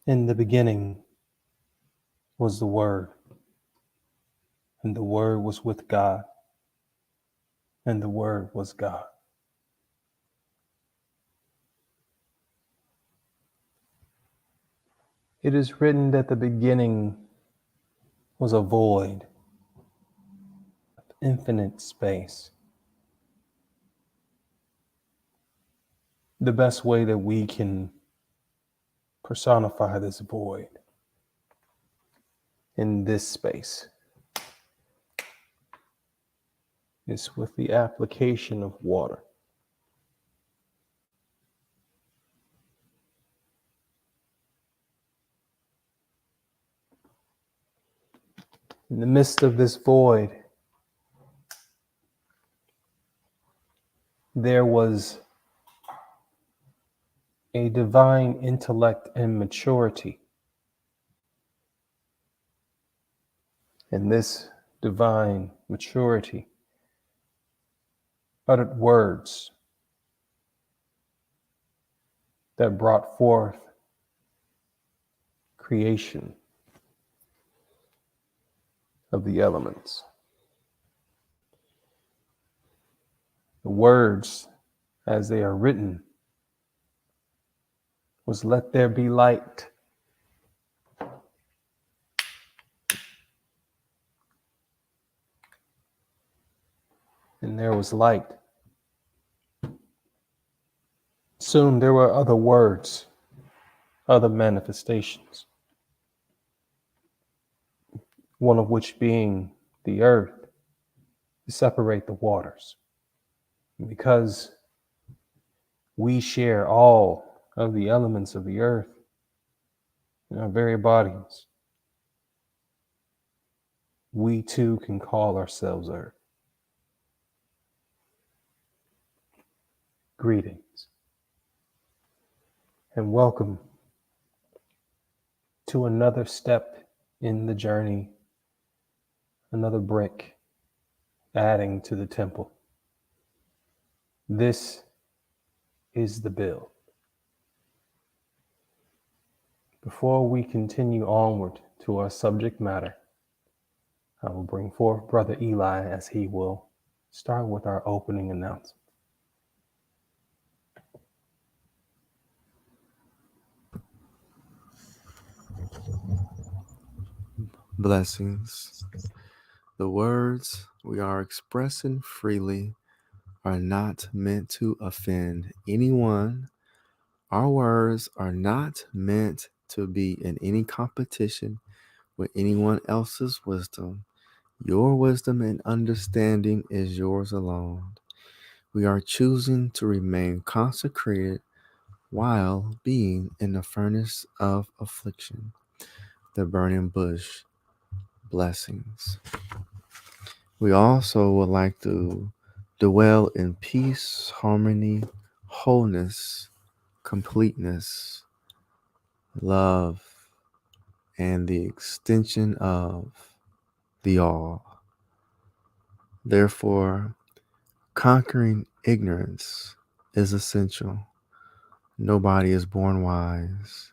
In the beginning was the Word, and the Word was with God, and the Word was God. It is written that the beginning was a void, infinite space. The best way that we can personify this void in this space is with the application of water. In the midst of this void, there was a divine intellect and maturity. And this divine maturity uttered words that brought forth creation of the elements. The words, as they are written, was "Let there be light." And there was light. Soon there were other words, other manifestations, one of which being the earth to separate the waters. And because we share all of the elements of the earth in our very bodies, we too can call ourselves earth. Greetings and welcome to another step in the journey, another brick adding to the temple. This is the build. Before we continue onward to our subject matter, I will bring forth Brother Eli as he will start with our opening announcement. Blessings. The words we are expressing freely are not meant to offend anyone. Our words are not meant to be in any competition with anyone else's wisdom. Your wisdom and understanding is yours alone. We are choosing to remain consecrated while being in the furnace of affliction, the burning bush. Blessings. We also would like to dwell in peace, harmony, wholeness, completeness, love, and the extension of the all. Therefore, conquering ignorance is essential. Nobody is born wise.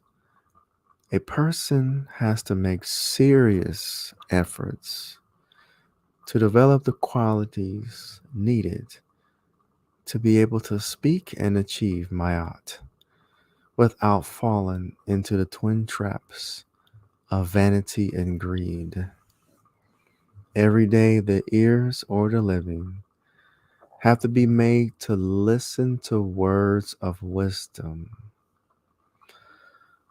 A person has to make serious efforts to develop the qualities needed to be able to speak and achieve Mayat without falling into the twin traps of vanity and greed. Every day, the ears or the living have to be made to listen to words of wisdom.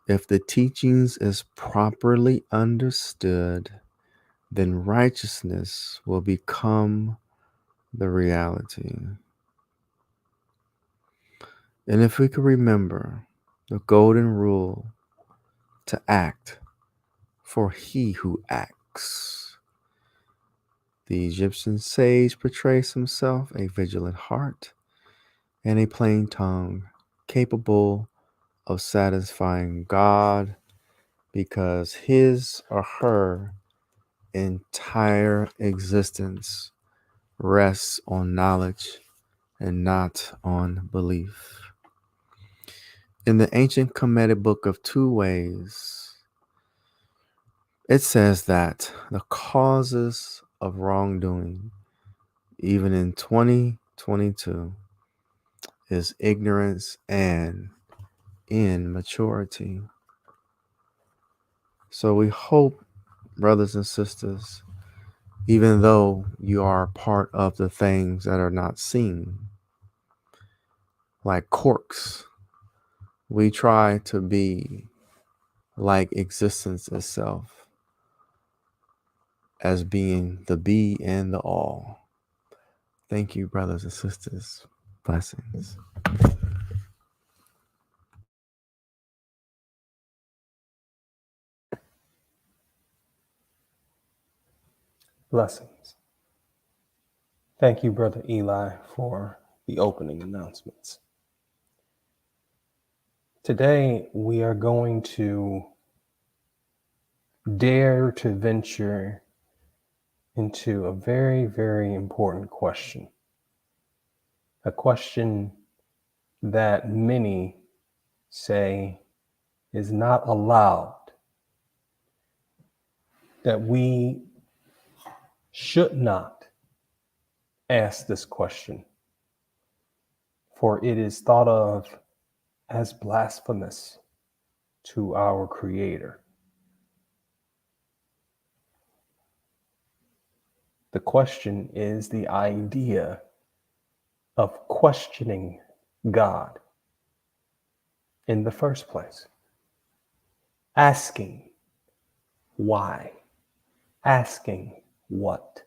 If the teachings is properly understood, then righteousness will become the reality. And if we could remember the golden rule to act for he who acts. The Egyptian sage portrays himself a vigilant heart and a plain tongue, capable of satisfying God because his or her entire existence rests on knowledge and not on belief. In the ancient Kemetic book of 2 Ways, it says that the causes of wrongdoing, even in 2022, is ignorance and immaturity. So we hope, brothers and sisters, even though you are part of the things that are not seen, like corks, we try to be like existence itself, as being the be and the all. Thank you, brothers and sisters. Blessings. Blessings. Thank you, Brother Eli, for the opening announcements. Today, we are going to dare to venture into a very, very important question. A question that many say is not allowed, that we should not ask this question, for it is thought of as blasphemous to our Creator. The question is the idea of questioning God in the first place. Asking why, asking what,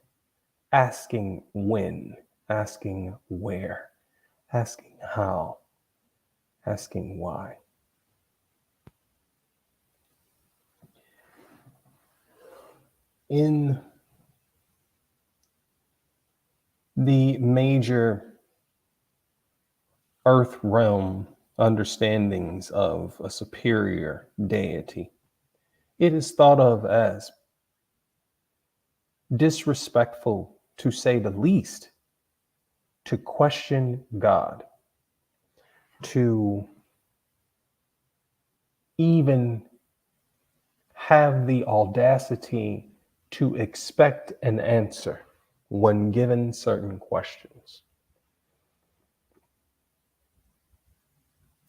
asking when, asking where, asking how, asking why. In the major earth realm understandings of a superior deity, it is thought of as disrespectful, to say the least, to question God, to even have the audacity to expect an answer when given certain questions,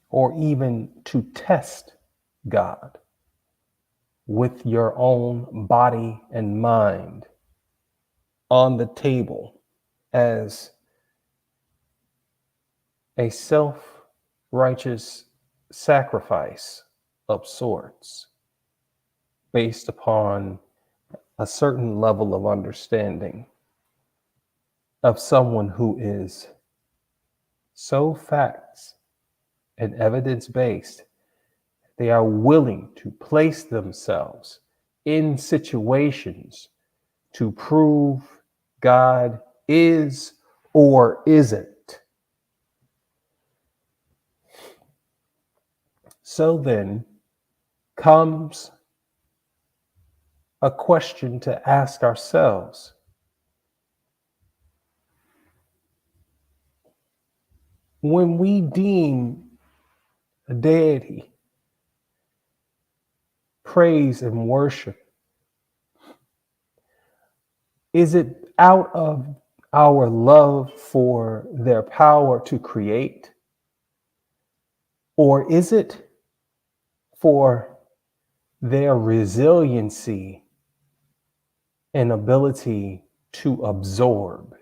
or even to test God with your own body and mind on the table as a self-righteous sacrifice of sorts, based upon a certain level of understanding of someone who is so facts and evidence-based, they are willing to place themselves in situations to prove God is or isn't. So then comes a question to ask ourselves. When we deem a deity, praise and worship, is it out of our love for their power to create? Or is it for their resiliency and ability to absorb?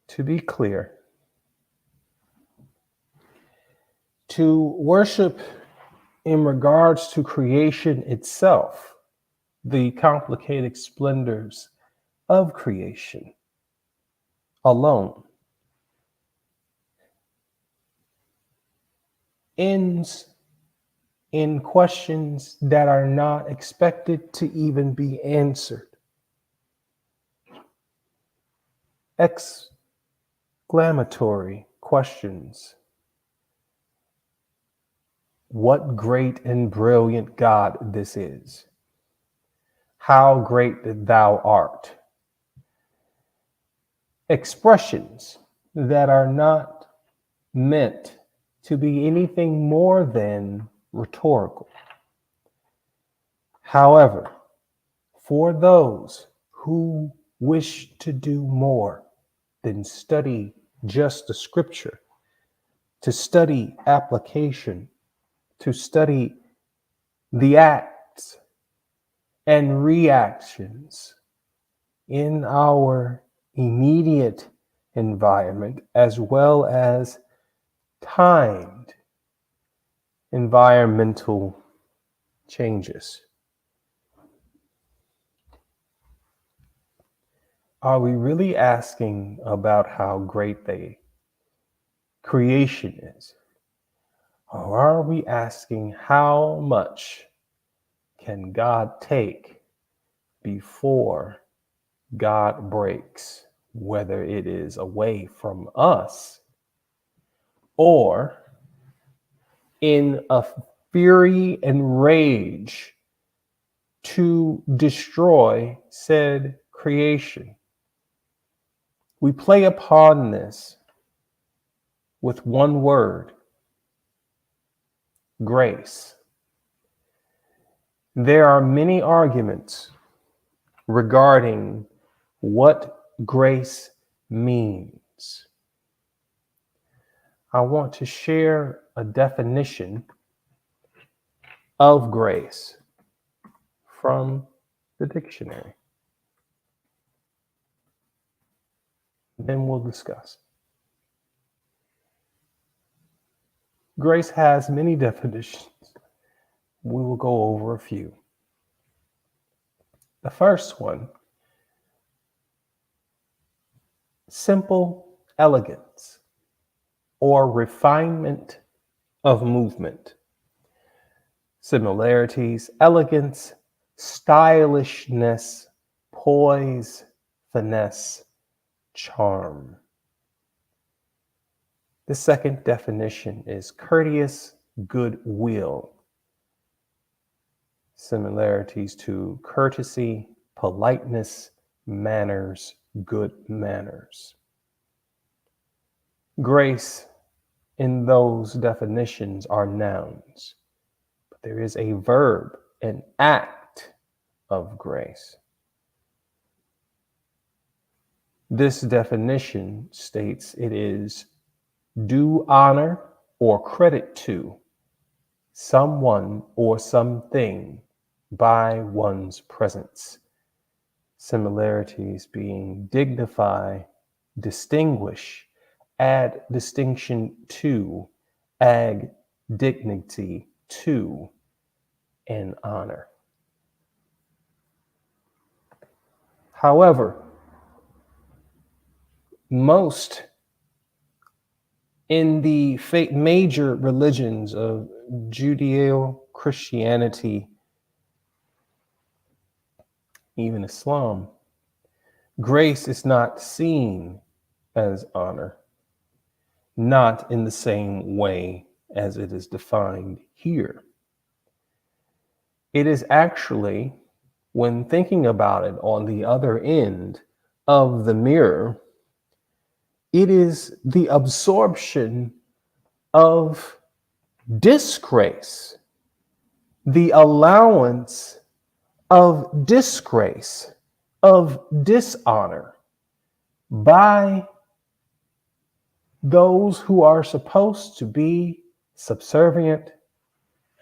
To be clear, to worship in regards to creation itself, the complicated splendors of creation alone, ends in questions that are not expected to even be answered. Exclamatory questions. What great and brilliant God this is. How great thou art. Expressions that are not meant to be anything more than rhetorical. However, for those who wish to do more than study just the scripture, to study application, to study the acts and reactions in our immediate environment, as well as timed environmental changes. Are we really asking about how great the creation is? Or are we asking how much can God take before God breaks, whether it is away from us or in a fury and rage to destroy said creation? We play upon this with one word: grace. There are many arguments regarding what grace means. I want to share a definition of grace from the dictionary. Then we'll discuss. Grace has many definitions. We will go over a few. The first one: simple elegance or refinement of movement. Similarities: elegance, stylishness, poise, finesse, charm. The second definition is courteous goodwill. Similarities to courtesy, politeness, manners, good manners. Grace in those definitions are nouns, but there is a verb, an act of grace. This definition states it is due honor or credit to someone or something by one's presence. Similarities being dignify, distinguish, add distinction to, add dignity to, and honor. However, most in the major religions of Judeo-Christianity, even Islam, grace is not seen as honor, not in the same way as it is defined here. It is actually, when thinking about it on the other end of the mirror, it is the absorption of disgrace, the allowance of disgrace, of dishonor by those who are supposed to be subservient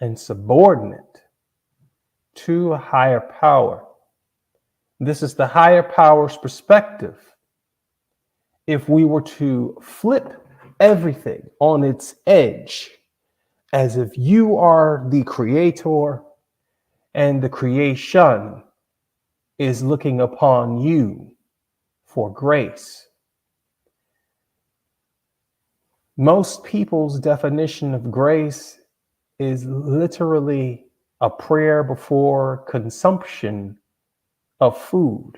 and subordinate to a higher power. This is the higher power's perspective. If we were to flip everything on its edge, as if you are the creator and the creation is looking upon you for grace. Most people's definition of grace is literally a prayer before consumption of food.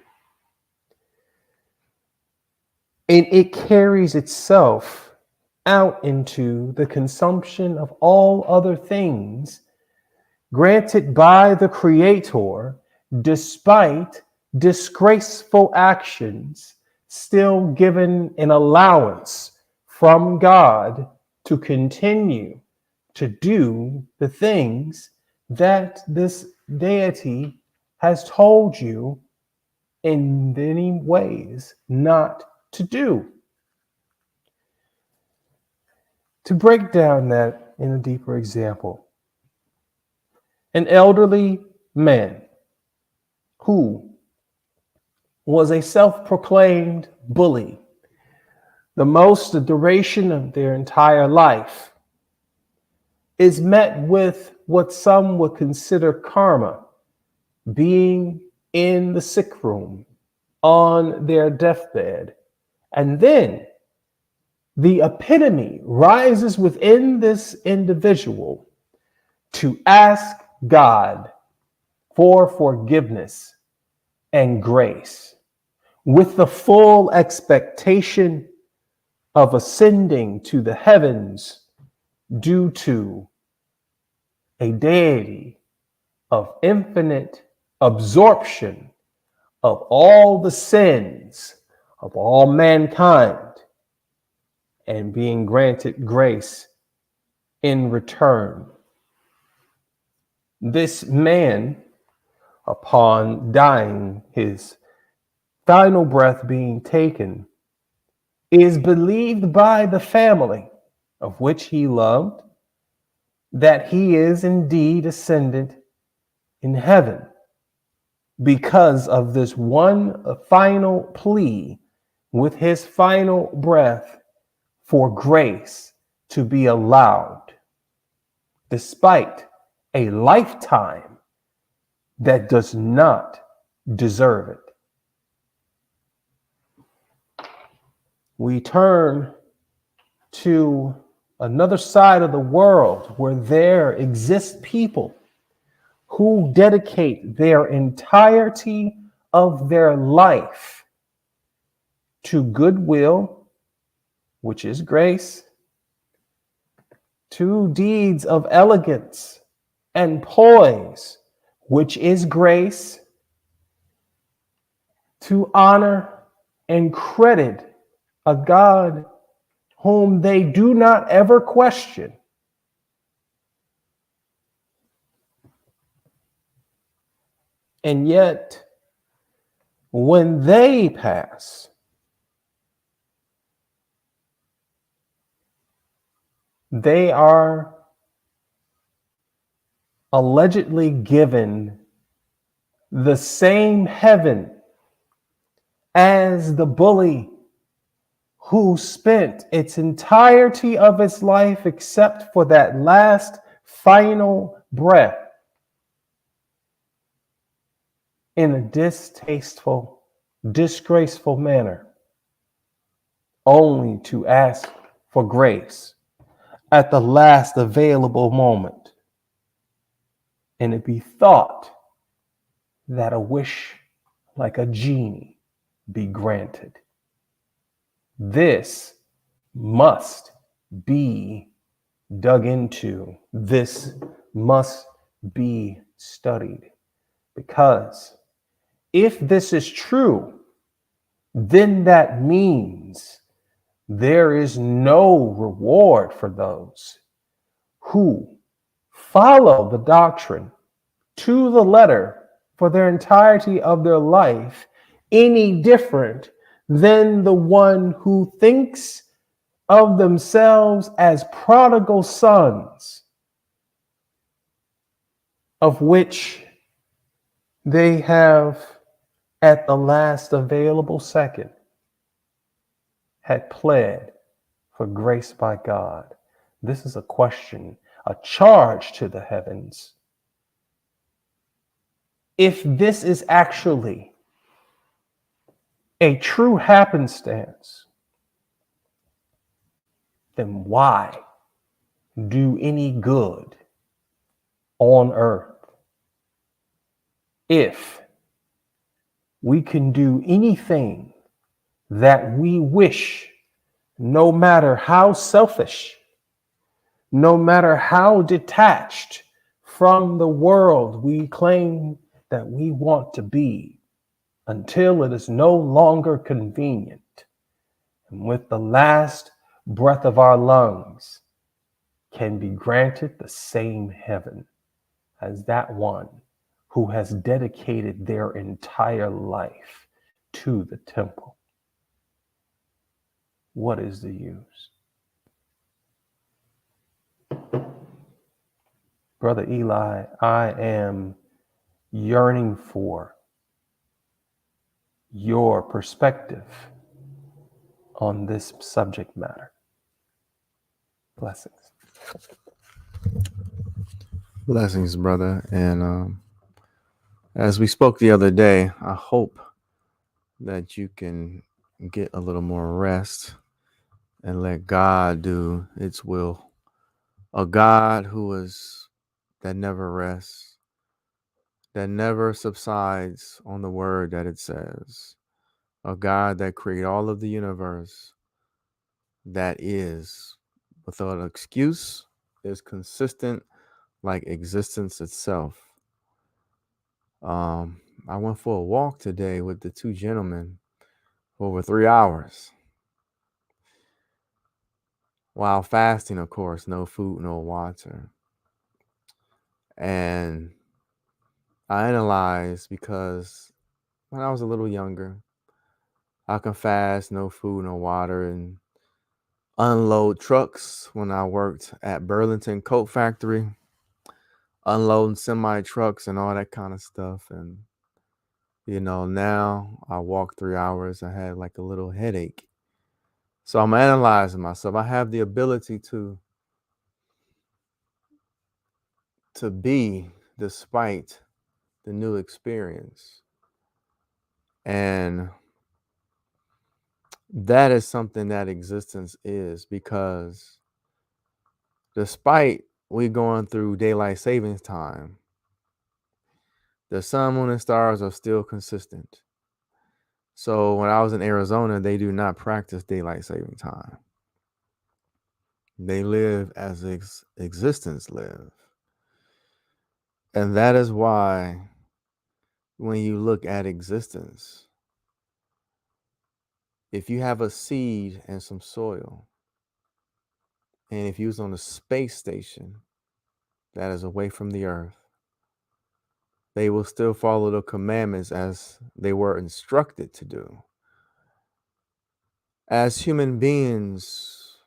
And it carries itself out into the consumption of all other things granted by the Creator, despite disgraceful actions, still given an allowance from God to continue to do the things that this deity has told you in many ways not to do. To break down that in a deeper example, an elderly man who was a self-proclaimed bully, the duration of their entire life, is met with what some would consider karma, being in the sick room on their deathbed. And then the epitome rises within this individual to ask God for forgiveness and grace, with the full expectation of ascending to the heavens due to a deity of infinite absorption of all the sins of all mankind and being granted grace in return. This man, upon dying, his final breath being taken, is believed by the family of which he loved that he is indeed ascended in heaven because of this one final plea with his final breath for grace to be allowed, despite a lifetime that does not deserve it. We turn to another side of the world where there exist people who dedicate their entirety of their life to goodwill, which is grace, to deeds of elegance and poise, which is grace, to honor and credit a God whom they do not ever question. And yet, when they pass, they are allegedly given the same heaven as the bully who spent its entirety of its life, except for that last final breath, in a distasteful, disgraceful manner, only to ask for grace at the last available moment. And it be thought that a wish like a genie be granted. This must be dug into. This must be studied. Because if this is true, then that means there is no reward for those who follow the doctrine to the letter for their entirety of their life, any different than the one who thinks of themselves as prodigal sons, of which they have, at the last available second, had pled for grace by God. This is a question, a charge to the heavens. If this is actually a true happenstance, then why do any good on earth? If we can do anything that we wish, no matter how selfish, no matter how detached from the world we claim that we want to be, until it is no longer convenient, and with the last breath of our lungs, can be granted the same heaven as that one who has dedicated their entire life to the temple. What is the use? Brother Eli, I am yearning for your perspective on this subject matter. Blessings. Blessings, brother. And as we spoke the other day, I hope that you can get a little more rest and let God do its will. A God that never rests, that never subsides on the word that it says. A God that created all of the universe, that is without excuse, is consistent like existence itself. I went for a walk today with the two gentlemen for over 3 hours. While fasting, of course, no food, no water. And I analyzed because when I was a little younger, I can fast, no food, no water, and unload trucks when I worked at Burlington Coat Factory, unloading semi trucks and all that kind of stuff. And, now I walk 3 hours. I had like a little headache. So I'm analyzing myself. I have the ability to be despite the new experience. And that is something that existence is, because despite we going through daylight savings time, the sun, moon, and stars are still consistent. So when I was in Arizona, they do not practice daylight saving time. They live as existence live. And that is why when you look at existence, if you have a seed and some soil, and if you was on a space station that is away from the earth, they will still follow the commandments as they were instructed to do. As human beings,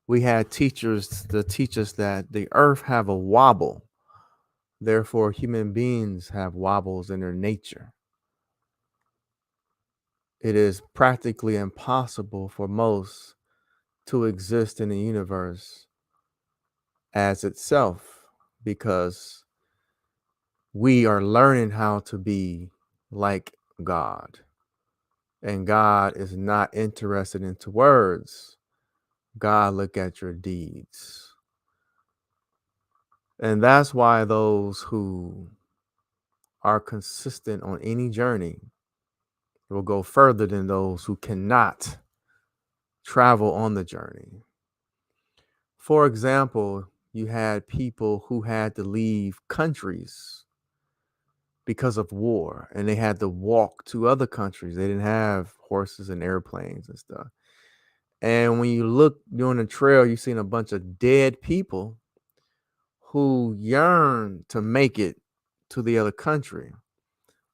we had teachers to teach us that the earth have a wobble. Therefore, human beings have wobbles in their nature. It is practically impossible for most to exist in the universe as itself, because we are learning how to be like God. And God is not interested into words. God look at your deeds. And that's why those who are consistent on any journey will go further than those who cannot travel on the journey. For example, you had people who had to leave countries because of war, and they had to walk to other countries. They didn't have horses and airplanes and stuff. And when you look during the trail, you've seen a bunch of dead people who yearn to make it to the other country.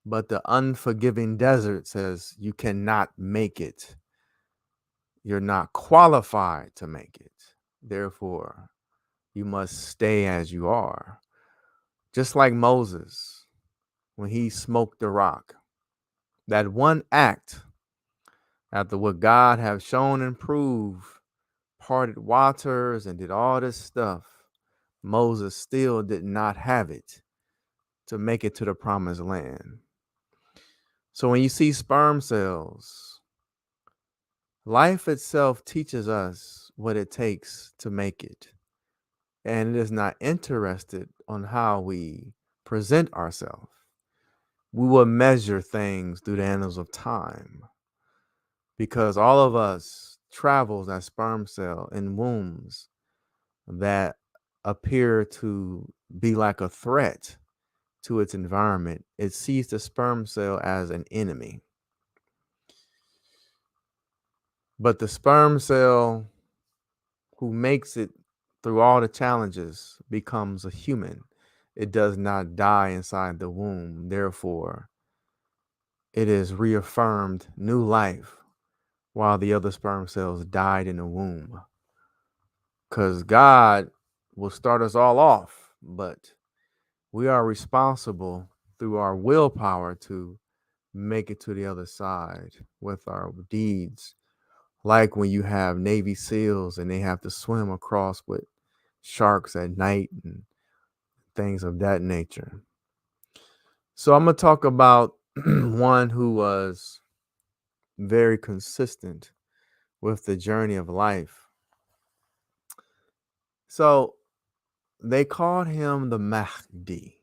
But the unforgiving desert says you cannot make it. You're not qualified to make it. Therefore, you must stay as you are. Just like Moses, when he smoked the rock, that one act, after what God have shown and proved, parted waters and did all this stuff, Moses still did not have it to make it to the promised land. So when you see sperm cells, life itself teaches us what it takes to make it. And it is not interested on how we present ourselves. We will measure things through the annals of time, because all of us travels as sperm cell in wombs that appear to be like a threat to its environment. It sees the sperm cell as an enemy. But the sperm cell who makes it through all the challenges, becomes a human. It does not die inside the womb. Therefore, it is reaffirmed new life while the other sperm cells died in the womb. Because God will start us all off, but we are responsible through our willpower to make it to the other side with our deeds. Like when you have Navy SEALs and they have to swim across with sharks at night and things of that nature. So I'm going to talk about one who was very consistent with the journey of life. So they called him the Mahdi.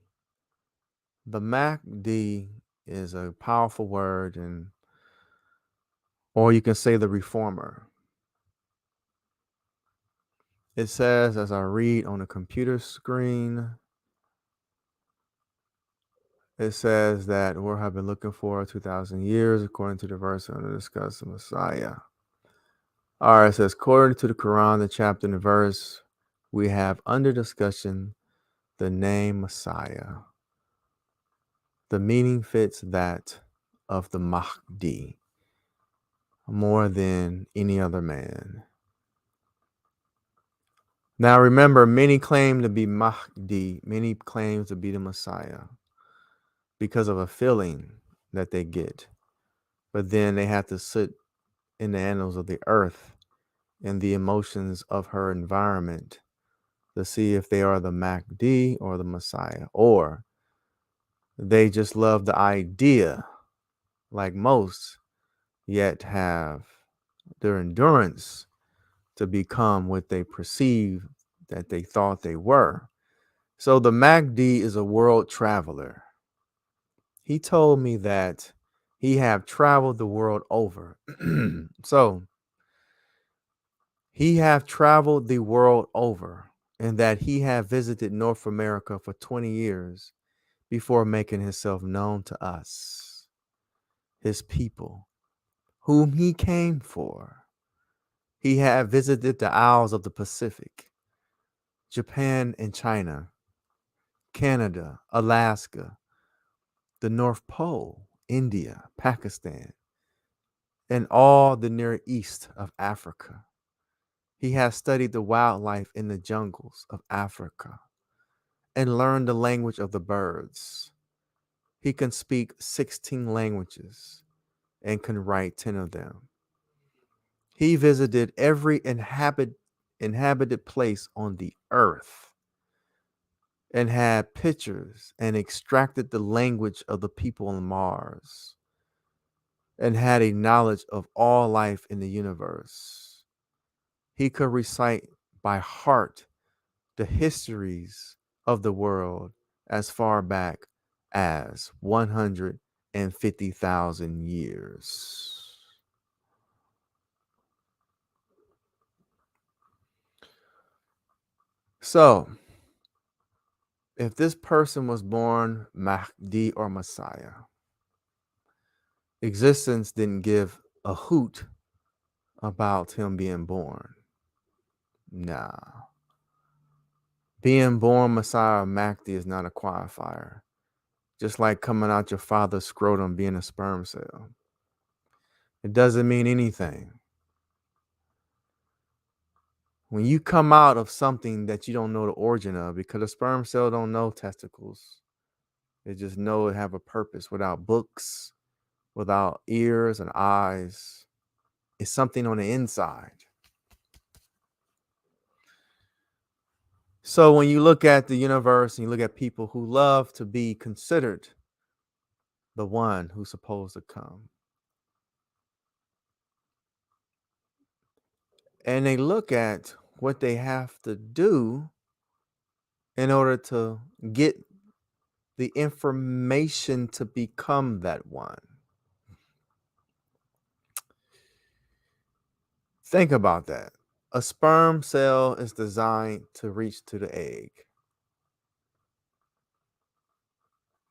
The Mahdi is a powerful word, or you can say the reformer. It says, as I read on the computer screen, it says that we have been looking for 2,000 years, according to the verse under discuss the Messiah. All right, it says, according to the Quran, the chapter and the verse, we have under discussion the name Messiah. The meaning fits that of the Mahdi more than any other man. Now remember, many claim to be Mahdi, many claim to be the Messiah because of a feeling that they get. But then they have to sit in the annals of the earth and the emotions of her environment to see if they are the Mahdi or the Messiah, or they just love the idea like most, yet have their endurance to become what they perceive that they thought they were. So the Mahdi is a world traveler. He told me that he have traveled the world over. So he have traveled the world over, and that he have visited North America for 20 years before making himself known to us, his people, whom he came for. He had visited the Isles of the Pacific, Japan and China, Canada, Alaska, the North Pole, India, Pakistan, and all the Near East of Africa. He has studied the wildlife in the jungles of Africa and learned the language of the birds. He can speak 16 languages and can write 10 of them. He visited every inhabited place on the earth and had pictures and extracted the language of the people on Mars and had a knowledge of all life in the universe. He could recite by heart the histories of the world as far back as 150,000 years. So, if this person was born Mahdi or Messiah, existence didn't give a hoot about him being born. Nah. Being born Messiah or Mahdi is not a qualifier. Just like coming out your father's scrotum being a sperm cell. It doesn't mean anything. When you come out of something that you don't know the origin of, because a sperm cell don't know testicles. They just know it have a purpose without books, without ears and eyes. It's something on the inside. So when you look at the universe and you look at people who love to be considered the one who's supposed to come, and they look at what they have to do in order to get the information to become that one. Think about that. A sperm cell is designed to reach to the egg.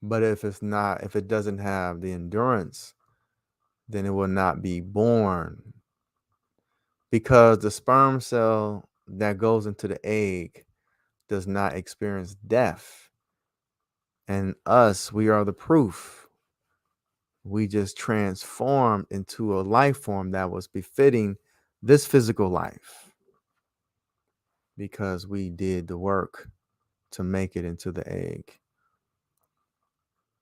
But if it doesn't have the endurance, then it will not be born. Because the sperm cell that goes into the egg does not experience death. And us, we are the proof. We just transformed into a life form that was befitting this physical life because we did the work to make it into the egg.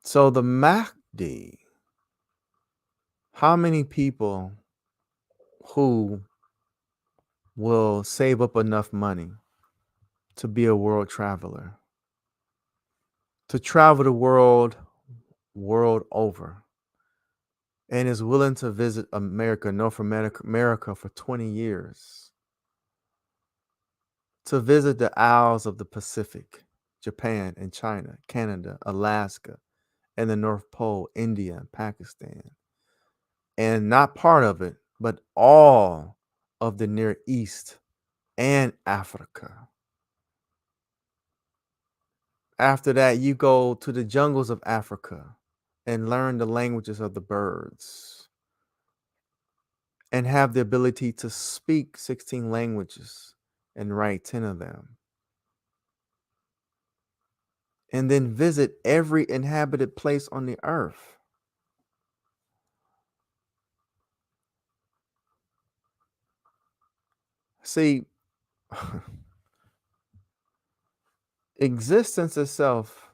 So the Mahdi, how many people who will save up enough money to be a world traveler, to travel the world over, and is willing to visit North America for 20 years, to visit the Isles of the Pacific, Japan and China, Canada, Alaska, and the North Pole, India and Pakistan, and not part of it, but all of the Near East and Africa. After that, you go to the jungles of Africa and learn the languages of the birds and have the ability to speak 16 languages and write 10 of them. And then visit every inhabited place on the earth. See, existence itself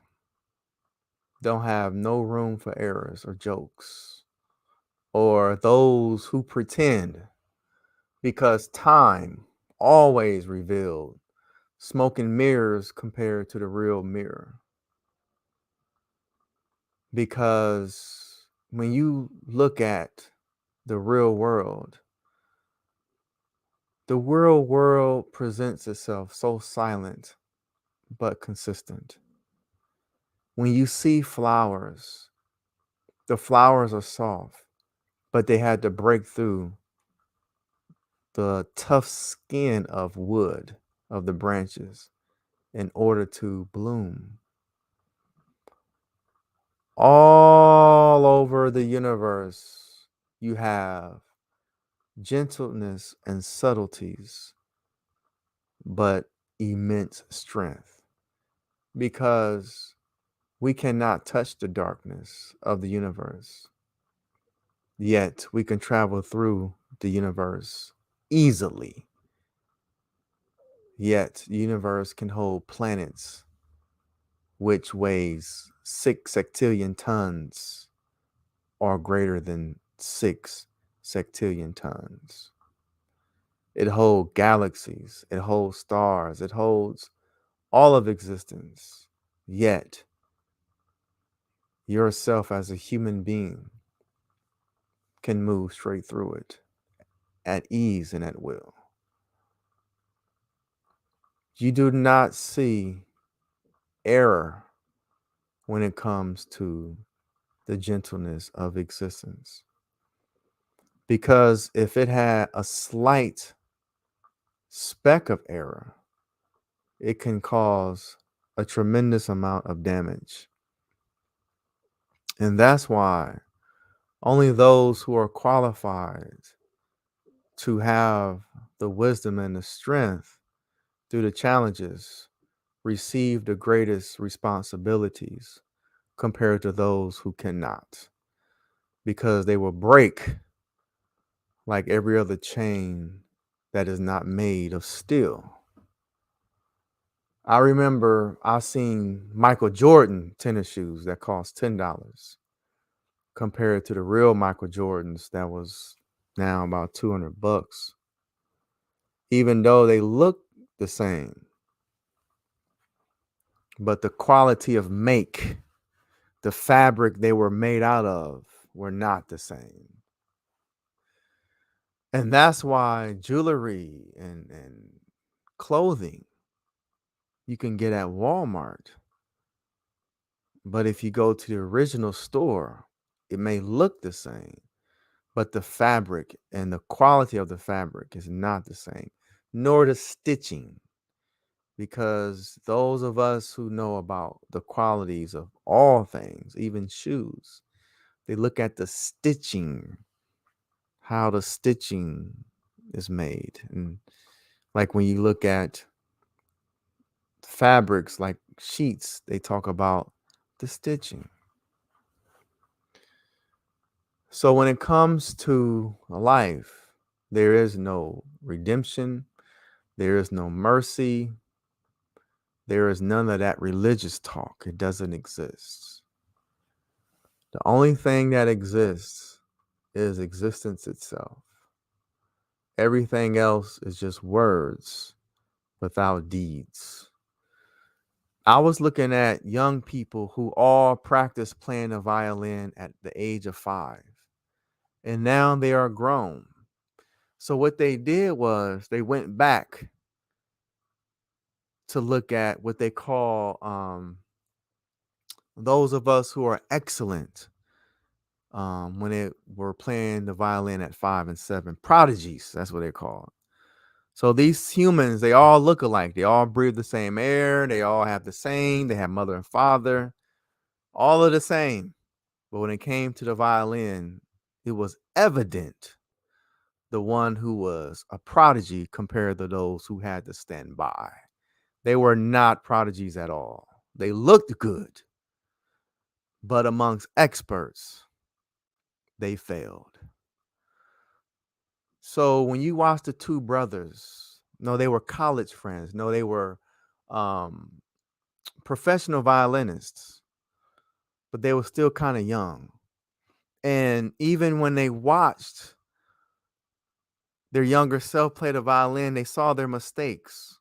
don't have no room for errors or jokes or those who pretend, because time always revealed smoke and mirrors compared to the real mirror. Because when you look at the real world presents itself so silent but consistent. When you see flowers, the flowers are soft, but they had to break through the tough skin of wood, of the branches, in order to bloom. All over the universe, you have gentleness and subtleties, but immense strength, because we cannot touch the darkness of the universe, yet we can travel through the universe easily. Yet the universe can hold planets which weighs 6 sectillion tons or greater than 6 sectillion tons. It holds galaxies, it holds stars, it holds all of existence. Yet yourself as a human being can move straight through it at ease and at will. You do not see error when it comes to the gentleness of existence. Because if it had a slight speck of error, it can cause a tremendous amount of damage. And that's why only those who are qualified to have the wisdom and the strength through the challenges receive the greatest responsibilities compared to those who cannot, because they will break like every other chain that is not made of steel. I remember I seen Michael Jordan tennis shoes that cost $10 compared to the real Michael Jordans that was now about $200. Even though they look the same, but the quality of make, the fabric they were made out of, were not the same. And that's why jewelry and clothing you can get at Walmart. But if you go to the original store, it may look the same, but the fabric and the quality of the fabric is not the same, nor the stitching. Because those of us who know about the qualities of all things, even shoes, they look at the stitching, how the stitching is made. And Like when you look at fabrics like sheets, they talk about the stitching. So when it comes to life, there is no redemption, there is no mercy, there is none of that religious talk. It doesn't exist. The only thing that exists is existence itself. Everything else is just words without deeds. I was looking at young people who all practice playing the violin at the age of 5, and now they are grown. So what they did was they went back to look at what they call those of us who are excellent when they were playing the violin at 5 and 7. Prodigies, that's what they're called. So these humans, they all look alike. They all breathe the same air. They all have the same. They have mother and father, all of the same. But when it came to the violin, it was evident the one who was a prodigy compared to those who had to stand by. They were not prodigies at all. They looked good, but amongst experts, they failed. So when you watch the two brothers, no, they were college friends. No, they were professional violinists, but they were still kind of young. And even when they watched their younger self play the violin, they saw their mistakes.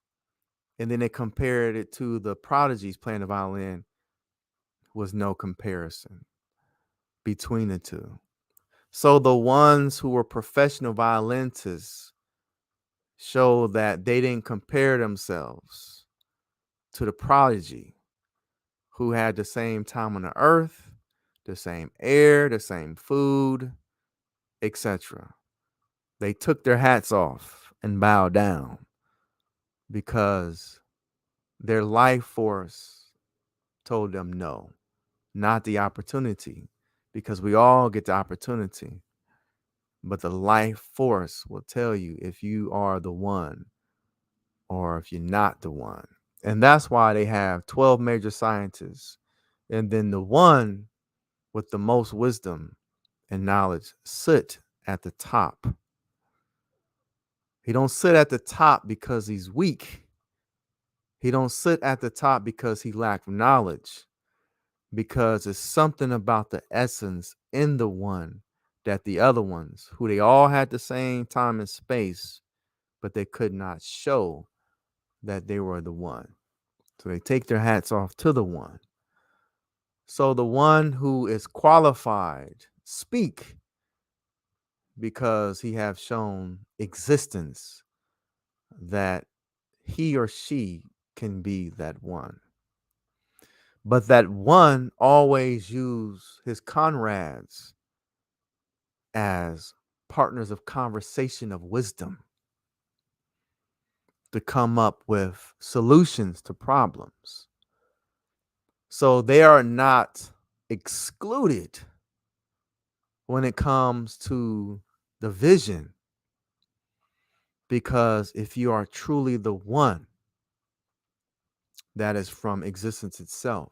And then they compared it to the prodigies playing the violin. Was no comparison between the two. So the ones who were professional violinists show that they didn't compare themselves to the prodigy who had the same time on the earth, the same air, the same food, etc. They took their hats off and bowed down because their life force told them no, not the opportunity, because we all get the opportunity. But the life force will tell you if you are the one or if you're not the one. And that's why they have 12 major scientists. And then the one with the most wisdom and knowledge sit at the top. He don't sit at the top because he's weak. He don't sit at the top because he lacked knowledge, because it's something about the essence in the one that the other ones, who they all had the same time and space, but they could not show that they were the one. So they take their hats off to the one. So the one who is qualified speak because he have shown existence that he or she can be that one. But that one always use his comrades as partners of conversation of wisdom to come up with solutions to problems. So they are not excluded when it comes to the vision, because if you are truly the one that is from existence itself,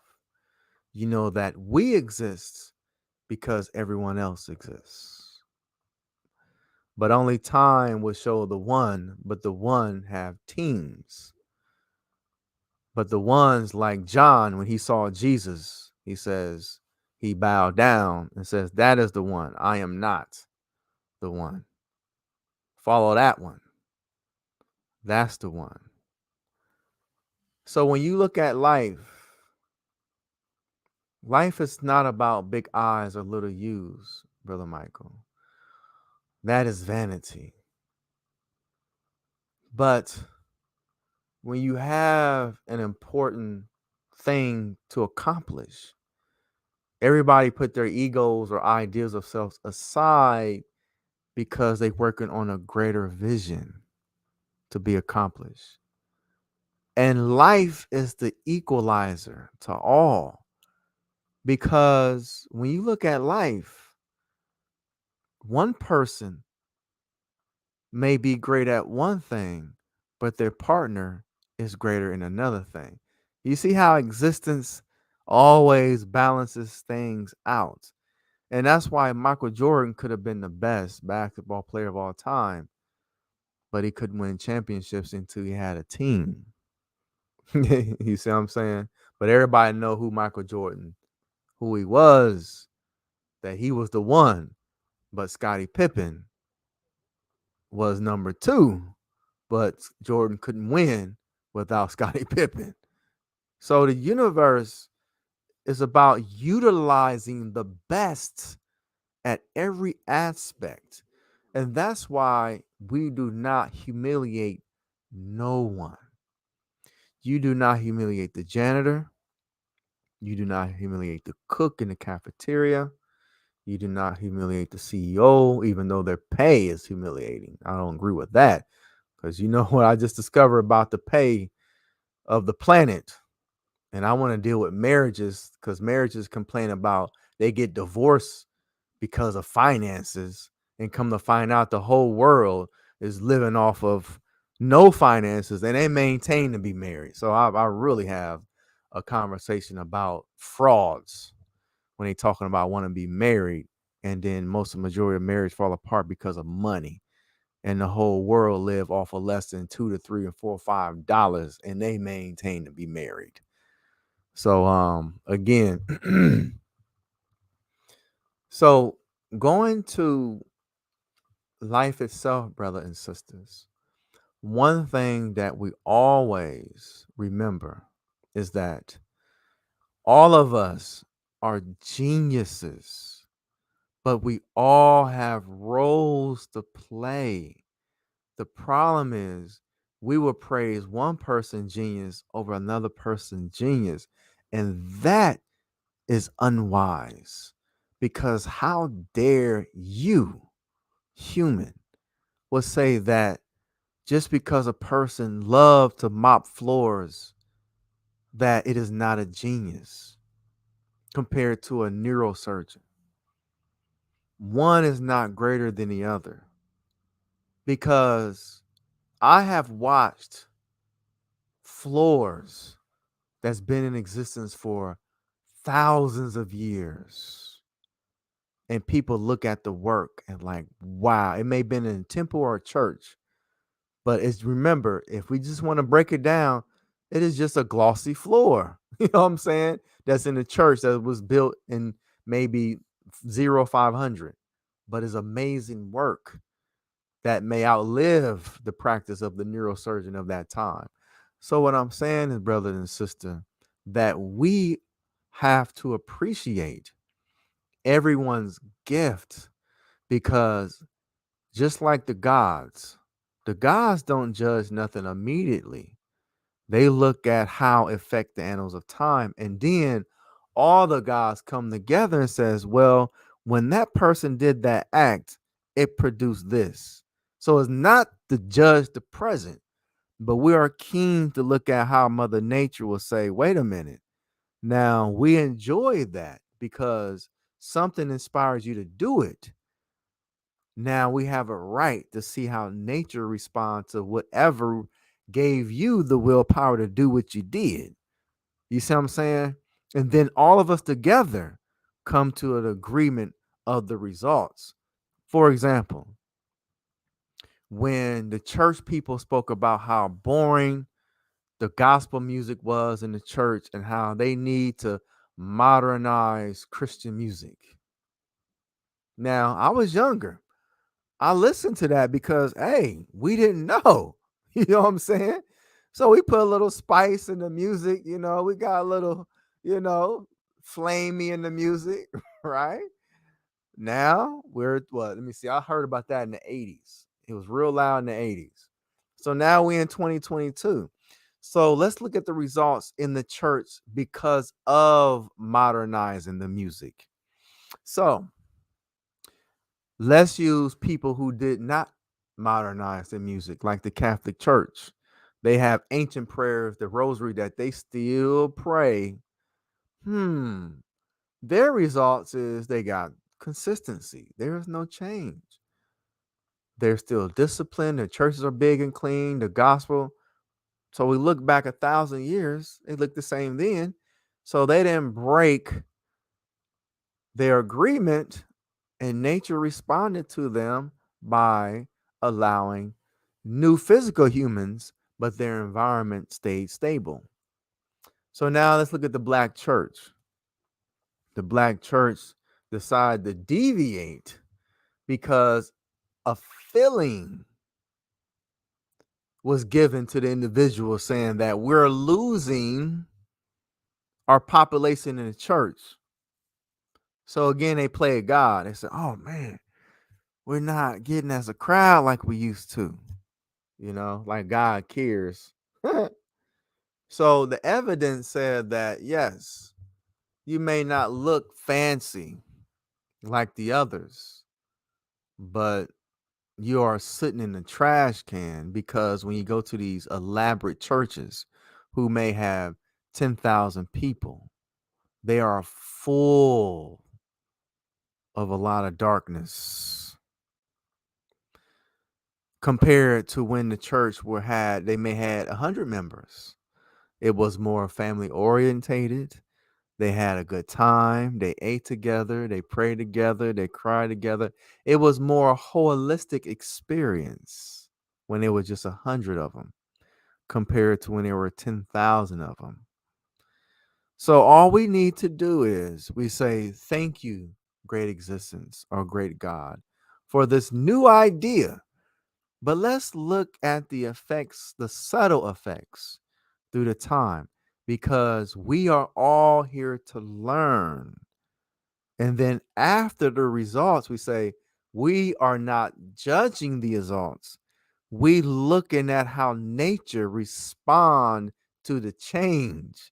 you know that we exist because everyone else exists. But only time will show the one, but the one have teams. But the ones like John, when he saw Jesus, he says, he bowed down and says, that is the one. I am not the one. Follow that one. That's the one. So when you look at life, life is not about big I's or little U's, Brother Michael. That is vanity. But when you have an important thing to accomplish, everybody put their egos or ideas of selves aside because they're working on a greater vision to be accomplished. And life is the equalizer to all. Because when you look at life, one person may be great at one thing, but their partner is greater in another thing. You see how existence always balances things out. And that's why Michael Jordan could have been the best basketball player of all time, but he couldn't win championships until he had a team. You see what I'm saying? But everybody know who Michael Jordan, who he was, that he was the one. But Scottie Pippen was number two. But Jordan couldn't win without Scottie Pippen. So the universe is about utilizing the best at every aspect. And that's why we do not humiliate no one. You do not humiliate the janitor. You do not humiliate the cook in the cafeteria. You do not humiliate the CEO, even though their pay is humiliating. I don't agree with that, because you know what I just discovered about the pay of the planet. And I want to deal with marriages, because marriages complain about they get divorced because of finances, and come to find out the whole world is living off of no finances and they maintain to be married. So I really have a conversation about frauds when they talking about want to be married, and then most of the majority of marriage fall apart because of money, and the whole world live off of less than $2 to $3 and $4 or $5 and they maintain to be married. So again, so going to life itself, brother and sisters, one thing that we always remember is that all of us are geniuses, but we all have roles to play. The problem is we will praise one person genius over another person genius, and that is unwise, because how dare you, human, will say that just because a person loves to mop floors, that it is not a genius compared to a neurosurgeon. One is not greater than the other, because I have watched floors that's been in existence for thousands of years, and people look at the work and like, wow, it may have been in a temple or a church, but it's, remember, if we just want to break it down, it is just a glossy floor. You know what I'm saying? That's in the church that was built in maybe 0500, but it's amazing work that may outlive the practice of the neurosurgeon of that time. So what I'm saying is, brother and sister, that we have to appreciate everyone's gift, because just like the gods don't judge nothing immediately. They look at how it affect the annals of time, and then all the gods come together and says, well, when that person did that act, it produced this. So it's not to judge the present, but we are keen to look at how Mother Nature will say, wait a minute. Now we enjoy that because something inspires you to do it. Now we have a right to see how nature responds to whatever gave you the willpower to do what you did. You see what I'm saying? And then all of us together come to an agreement of the results. For example, when the church people spoke about how boring the gospel music was in the church and how they need to modernize Christian music. Now, I was younger. I listened to that because, hey, we didn't know. You know what I'm saying? So we put a little spice in the music, we got a little, flamey in the music, right? Now we're what? Let me see. I heard about that in the 80s. It was real loud in the 80s. So now we're in 2022. So let's look at the results in the church because of modernizing the music. So let's use people who did not modernize the music, like the Catholic Church. They have ancient prayers, the rosary that they still pray. Their results is they got consistency. There is no change. They're still disciplined. The churches are big and clean. The gospel So we look back 1,000 years, it looked the same then. So they didn't break their agreement, and nature responded to them by allowing new physical humans, but their environment stayed stable. So now let's look at the black church. The black church decided to deviate because a feeling was given to the individual saying that we're losing our population in the church. So again, they played God. They said, oh man, we're not getting as a crowd like we used to, like God cares. So the evidence said that, yes, you may not look fancy like the others, but you are sitting in the trash can, because when you go to these elaborate churches who may have 10,000 people, they are full of a lot of darkness compared to when the church they may had 100 members. It was more family orientated. They had a good time. They ate together. They prayed together. They cried together. It was more a holistic experience when there was just 100 of them compared to when there were 10,000 of them. So all we need to do is we say, thank you, great existence or great God, for this new idea. But let's look at the effects, the subtle effects through the time, because we are all here to learn. And then after the results, we say, we are not judging the results. We looking at how nature respond to the change,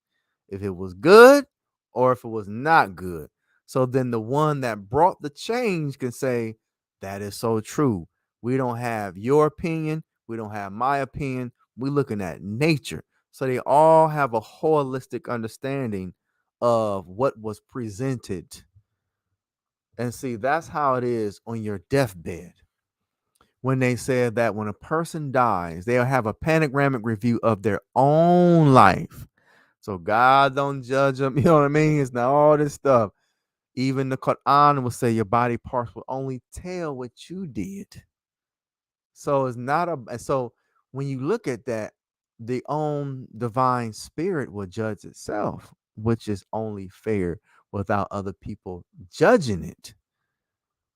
if it was good or if it was not good. So then the one that brought the change can say, that is so true. We don't have your opinion. We don't have my opinion. We're looking at nature. So they all have a holistic understanding of what was presented. And see, that's how it is on your deathbed. When they said that when a person dies, they'll have a panoramic review of their own life. So God don't judge them. You know what I mean? It's not all this stuff. Even the Quran will say your body parts will only tell what you did. So it's not so when you look at that, the own divine spirit will judge itself, which is only fair without other people judging it.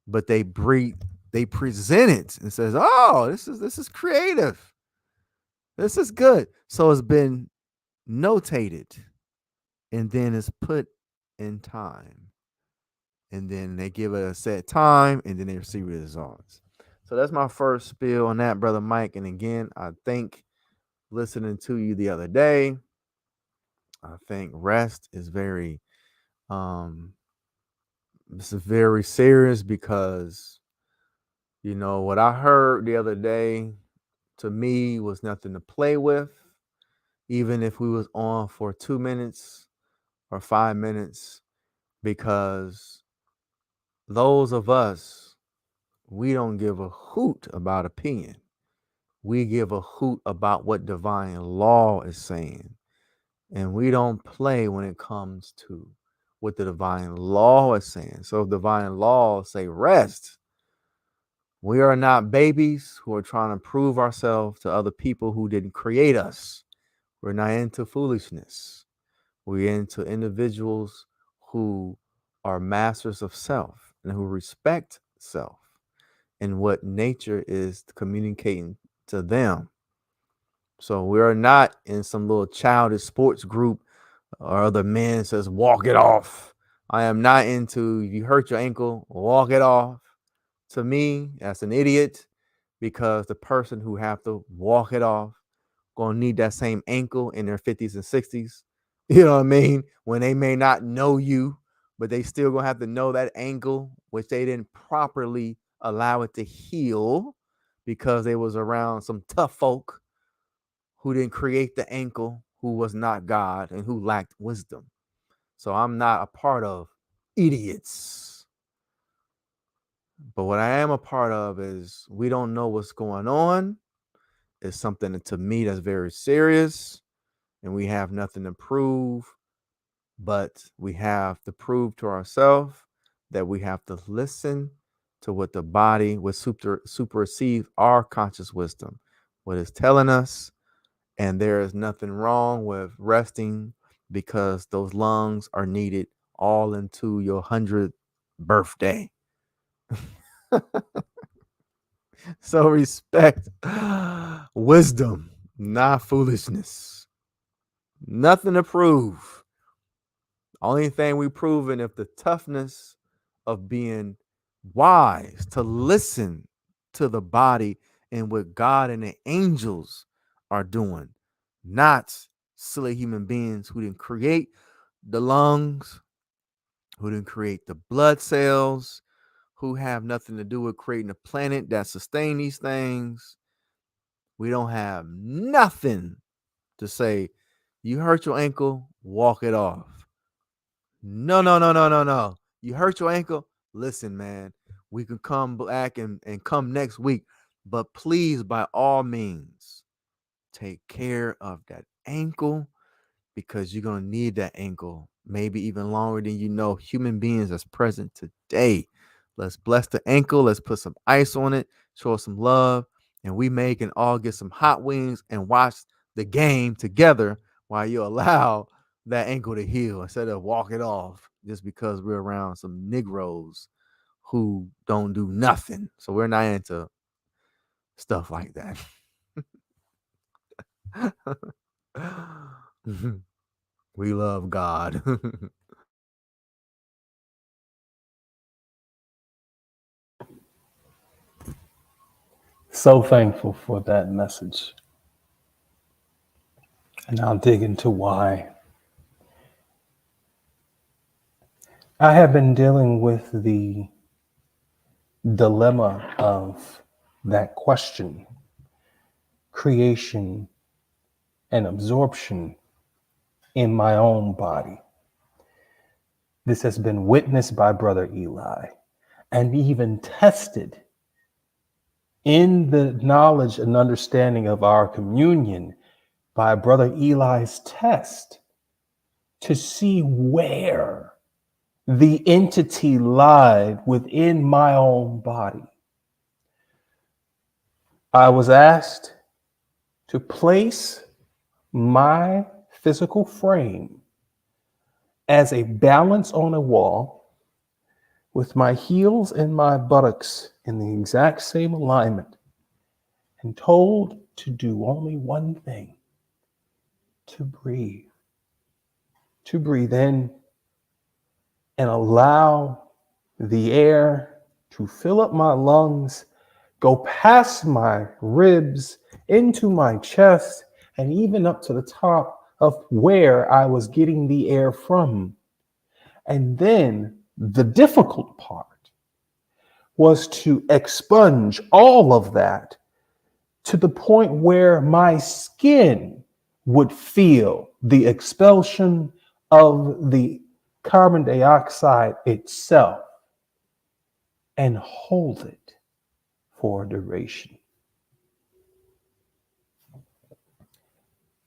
But they present it and says, oh, this is creative. This is good. So it's been notated and then it's put in time. And then they give it a set time and then they receive results. So that's my first spiel on that, Brother Mike. And again, I think listening to you the other day, I think rest is very this is very serious, because what I heard the other day to me was nothing to play with. Even if we was on for 2 minutes or 5 minutes, because those of us, we don't give a hoot about opinion. We give a hoot about what divine law is saying. And we don't play when it comes to what the divine law is saying. So if divine law say rest, we are not babies who are trying to prove ourselves to other people who didn't create us. We're not into foolishness. We're into individuals who are masters of self and who respect self and what nature is communicating to them. So we are not in some little childish sports group or other men says, walk it off. I am not into, if you hurt your ankle, walk it off. To me, that's an idiot, because the person who have to walk it off gonna need that same ankle in their 50s and 60s. You know what I mean? When they may not know you, but they still gonna have to know that ankle, which they didn't properly allow it to heal because they was around some tough folk who didn't create the ankle, who was not God and who lacked wisdom. So I'm not a part of idiots. But what I am a part of is we don't know what's going on. is something to me that's very serious, and we have nothing to prove, but we have to prove to ourselves that we have to listen to what the body would supersede our conscious wisdom, what it's telling us. And there is nothing wrong with resting because those lungs are needed all into your 100th birthday. So respect wisdom, not foolishness. Nothing to prove. Only thing we proven if the toughness of being wise to listen to the body and what God and the angels are doing, not silly human beings who didn't create the lungs, who didn't create the blood cells, who have nothing to do with creating a planet that sustain these things. We don't have nothing to say, you hurt your ankle, walk it off. No, no, no, no, no, no. You hurt your ankle? Listen, man, we can come back and come next week. But please, by all means, take care of that ankle because you're going to need that ankle maybe even longer than you know. Human beings that's present today. Let's bless the ankle. Let's put some ice on it, show us some love, and we can all get some hot wings and watch the game together while you allow that ankle to heal instead of walk it off just because we're around some Negroes who don't do nothing. So we're not into stuff like that. We love God. So thankful for that message. And I'll dig into why. I have been dealing with the dilemma of that question, creation and absorption in my own body. This has been witnessed by Brother Eli and even tested in the knowledge and understanding of our communion by Brother Eli's test to see where the entity lied within my own body. I was asked to place my physical frame as a balance on a wall with my heels and my buttocks in the exact same alignment and told to do only one thing: to breathe. To breathe in and allow the air to fill up my lungs, go past my ribs, into my chest, and even up to the top of where I was getting the air from. And then the difficult part was to expunge all of that to the point where my skin would feel the expulsion of the carbon dioxide itself and hold it for a duration.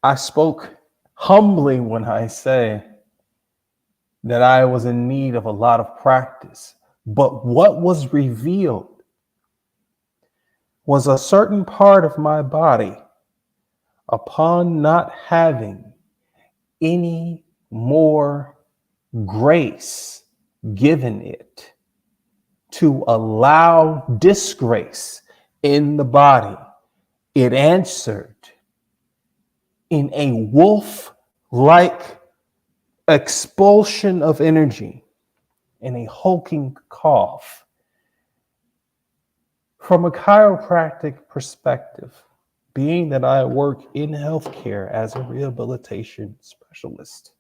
I spoke humbly when I say that I was in need of a lot of practice, but what was revealed was a certain part of my body, upon not having any more grace given it to allow disgrace in the body, it answered in a wolf-like expulsion of energy, in a hulking cough. From a chiropractic perspective, being that I work in healthcare as a rehabilitation specialist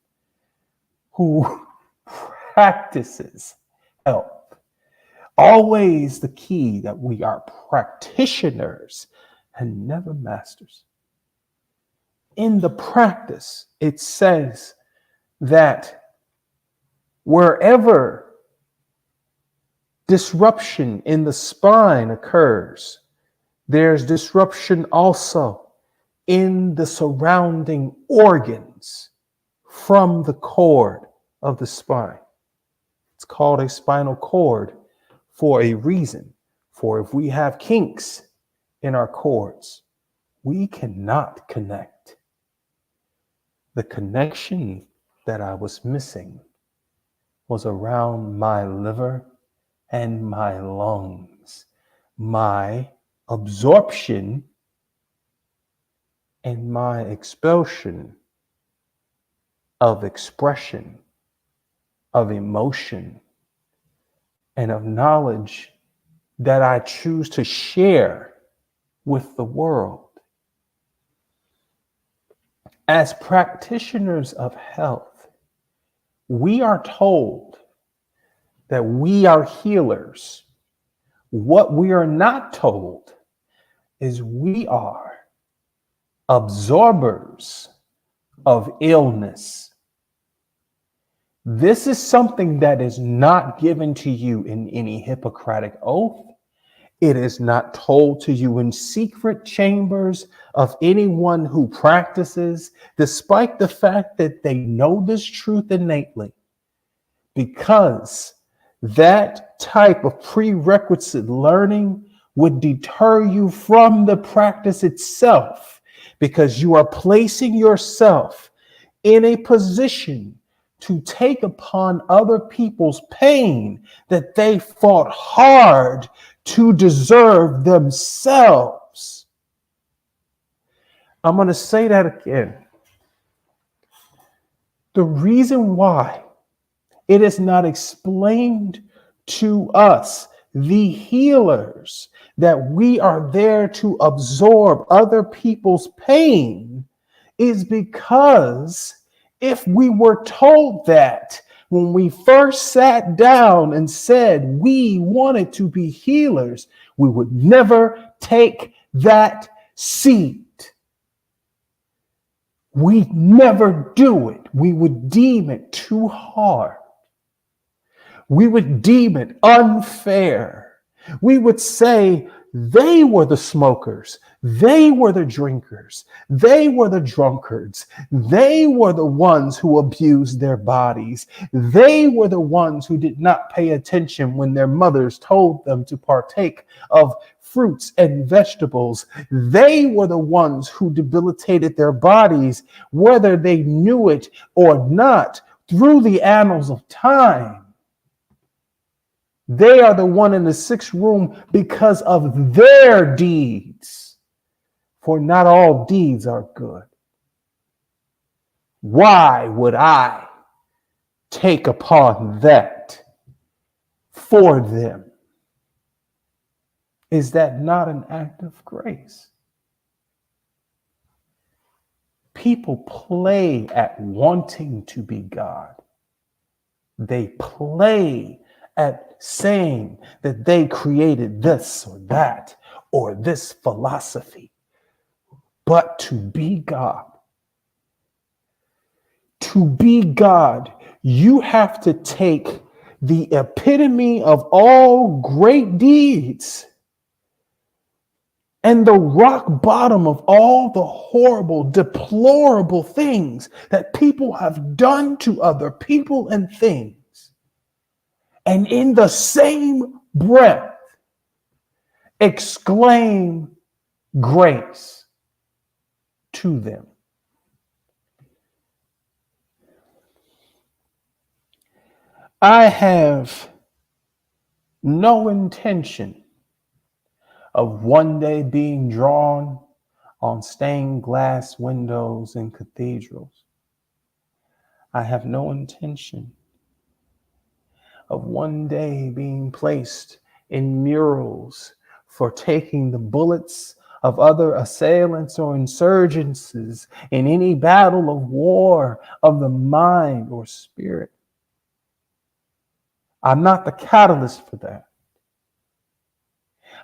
who practices health, always the key that we are practitioners and never masters. In the practice, it says that wherever disruption in the spine occurs, There's disruption also in the surrounding organs from the cord of the spine. It's called a spinal cord for a reason. For if we have kinks in our cords, we cannot connect. The connection that I was missing was around my liver and my lungs, my absorption and my expulsion of expression, of emotion, and of knowledge that I choose to share with the world. As practitioners of health, we are told that we are healers. What we are not told is we are absorbers of illness. This is something that is not given to you in any Hippocratic oath. It is not told to you in secret chambers of anyone who practices, despite the fact that they know this truth innately, because that type of prerequisite learning would deter you from the practice itself, because you are placing yourself in a position to take upon other people's pain that they fought hard to deserve themselves. I'm going to say that again. The reason why it is not explained to us, the healers, that we are there to absorb other people's pain is because if we were told that when we first sat down and said we wanted to be healers, we would never take that seat. We'd never do it. We would deem it too hard. We would deem it unfair. We would say they were the smokers. They were the drinkers. They were the drunkards. They were the ones who abused their bodies. They were the ones who did not pay attention when their mothers told them to partake of fruits and vegetables. They were the ones who debilitated their bodies, whether they knew it or not, through the annals of time. They are the one in the 6th room because of their deeds. For not all deeds are good. Why would I take upon that for them? Is that not an act of grace? People play at wanting to be God. They play at saying that they created this or that or this philosophy. But to be God, you have to take the epitome of all great deeds and the rock bottom of all the horrible, deplorable things that people have done to other people and things, and in the same breath exclaim grace to them. I have no intention of one day being drawn on stained glass windows in cathedrals. I have no intention of one day being placed in murals for taking the bullets of other assailants or insurgents in any battle of war of the mind or spirit. I'm not the catalyst for that.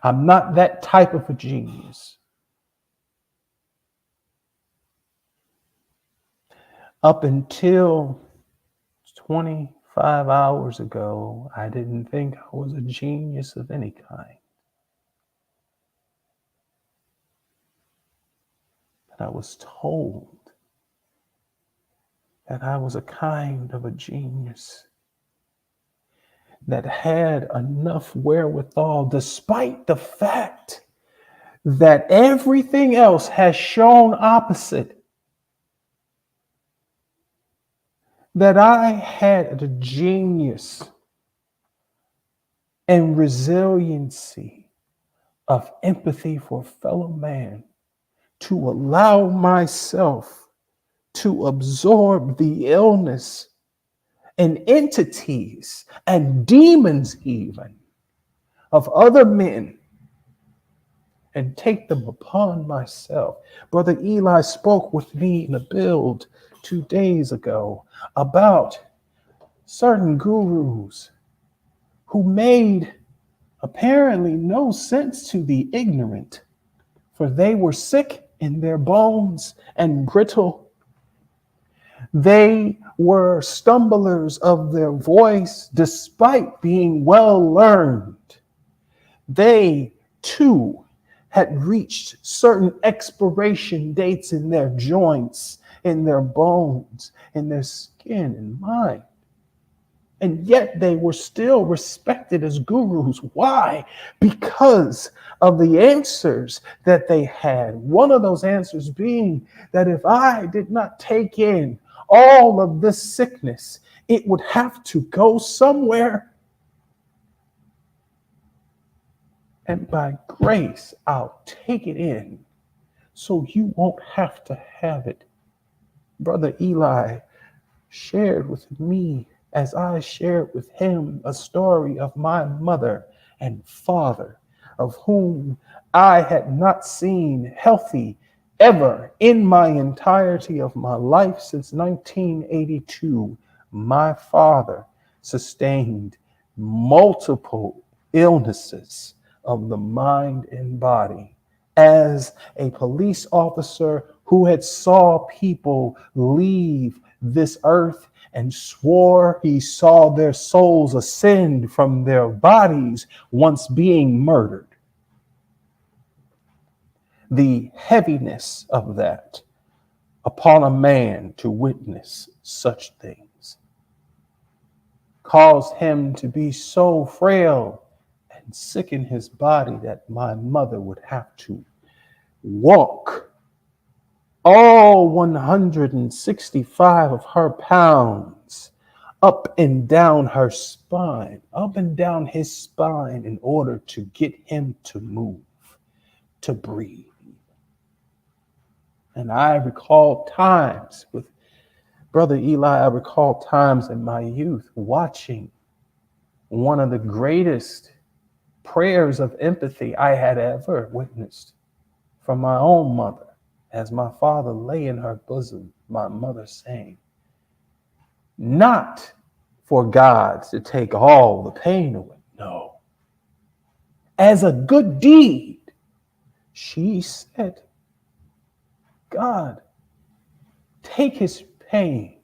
I'm not that type of a genius. Up until 25 hours ago, I didn't think I was a genius of any kind. And I was told that I was a kind of a genius that had enough wherewithal, despite the fact that everything else has shown opposite, that I had a genius and resiliency of empathy for fellow man to allow myself to absorb the illness and entities and demons even of other men and take them upon myself. Brother Eli spoke with me in a build 2 days ago about certain gurus who made apparently no sense to the ignorant, for they were sick in their bones and brittle. They were stumblers of their voice despite being well learned. They too had reached certain expiration dates in their joints, in their bones, in their skin and mind. And yet they were still respected as gurus. Why? Because of the answers that they had. One of those answers being that if I did not take in all of this sickness, it would have to go somewhere. And by grace, I'll take it in so you won't have to have it. Brother Eli shared with me, as I shared with him, a story of my mother and father, of whom I had not seen healthy ever in my entirety of my life since 1982. My father sustained multiple illnesses of the mind and body as a police officer who had saw people leave this earth and swore he saw their souls ascend from their bodies once being murdered. The heaviness of that upon a man to witness such things caused him to be so frail and sick in his body that my mother would have to walk all 165 of her pounds up and down her spine, up and down his spine, in order to get him to move, to breathe. And I recall times with Brother Eli, I recall times in my youth watching one of the greatest prayers of empathy I had ever witnessed from my own mother. As my father lay in her bosom, my mother saying, not for God to take all the pain away, no. As a good deed, she said, God, take his pain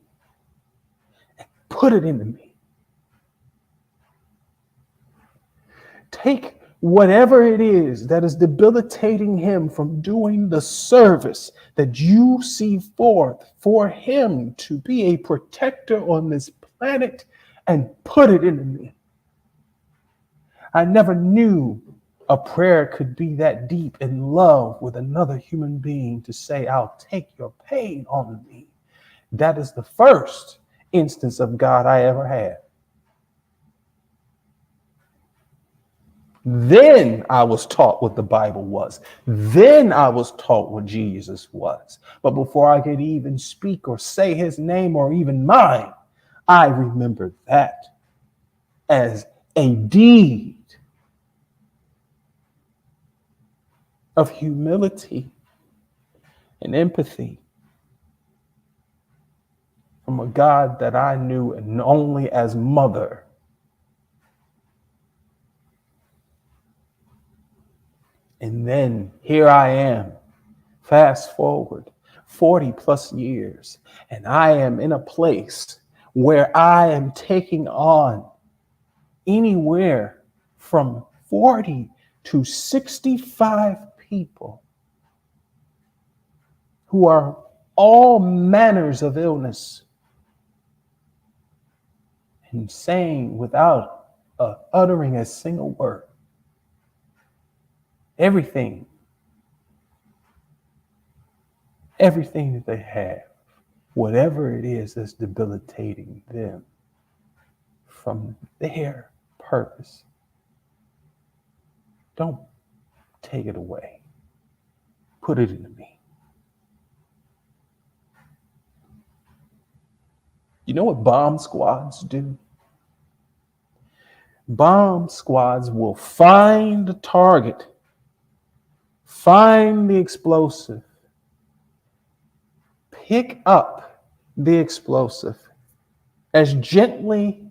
and put it into me. Take whatever it is that is debilitating him from doing the service that you see forth for him to be a protector on this planet, and put it into me. I never knew a prayer could be that deep in love with another human being, to say, I'll take your pain on me. That is the first instance of God I ever had. Then I was taught what the Bible was. Then I was taught what Jesus was. But before I could even speak or say his name or even mine, I remembered that as a deed of humility and empathy from a God that I knew and only as mother. And then here I am, fast forward 40 plus years, and I am in a place where I am taking on anywhere from 40 to 65 people who are all manners of illness, and saying without uttering a single word, everything that they have, whatever it is that's debilitating them from their purpose, don't take it away. Put it into me. You know what bomb squads do? Bomb squads will find the target, find the explosive, pick up the explosive as gently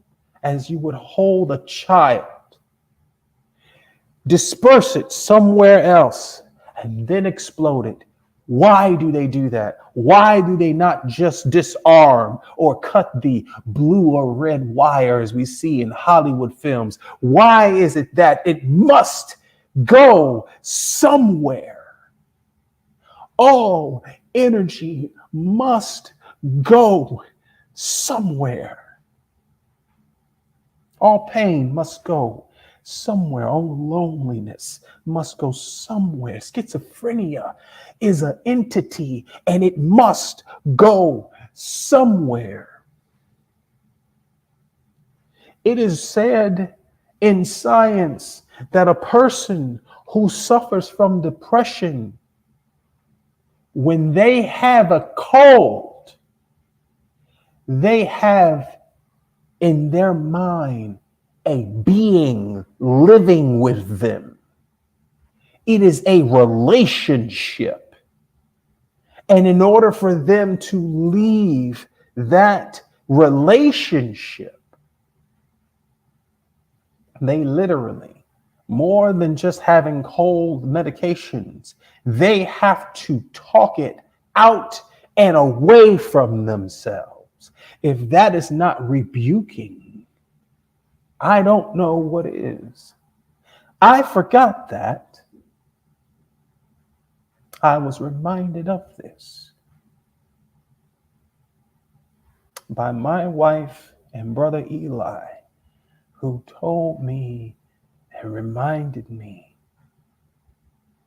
as you would hold a child, disperse it somewhere else, and then explode it. Why do they do that? Why do they not just disarm or cut the blue or red wire as we see in Hollywood films? Why is it that it must go somewhere? All energy must go somewhere. All pain must go somewhere. All loneliness must go somewhere. Schizophrenia is an entity and it must go somewhere. It is said in science that a person who suffers from depression, when they have a cold, they have in their mind a being living with them. It is a relationship. And in order for them to leave that relationship, they literally, more than just having cold medications, they have to talk it out and away from themselves. If that is not rebuking, I don't know what is. I forgot that. I was reminded of this by my wife and brother Eli, who told me and reminded me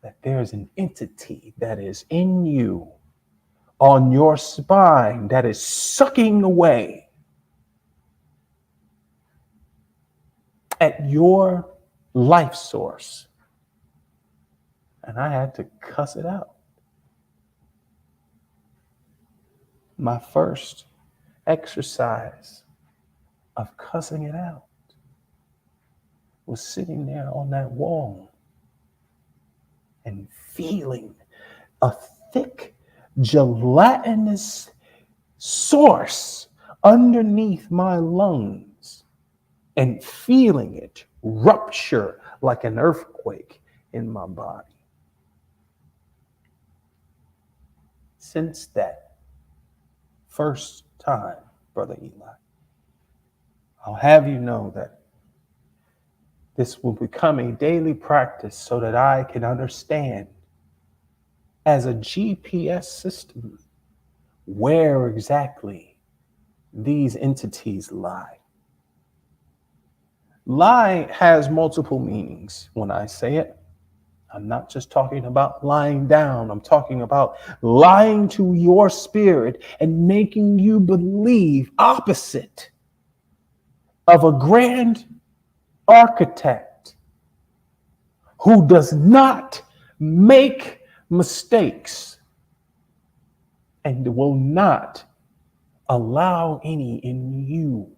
that there's an entity that is in you, on your spine, that is sucking away at your life source. And I had to cuss it out. My first exercise of cussing it out was sitting there on that wall and feeling a thick, gelatinous source underneath my lungs and feeling it rupture like an earthquake in my body. Since that first time, Brother Eli, I'll have you know that this will become a daily practice so that I can understand as a GPS system where exactly these entities lie. Lie has multiple meanings when I say it. I'm not just talking about lying down. I'm talking about lying to your spirit and making you believe opposite of a grand architect who does not make mistakes and will not allow any in you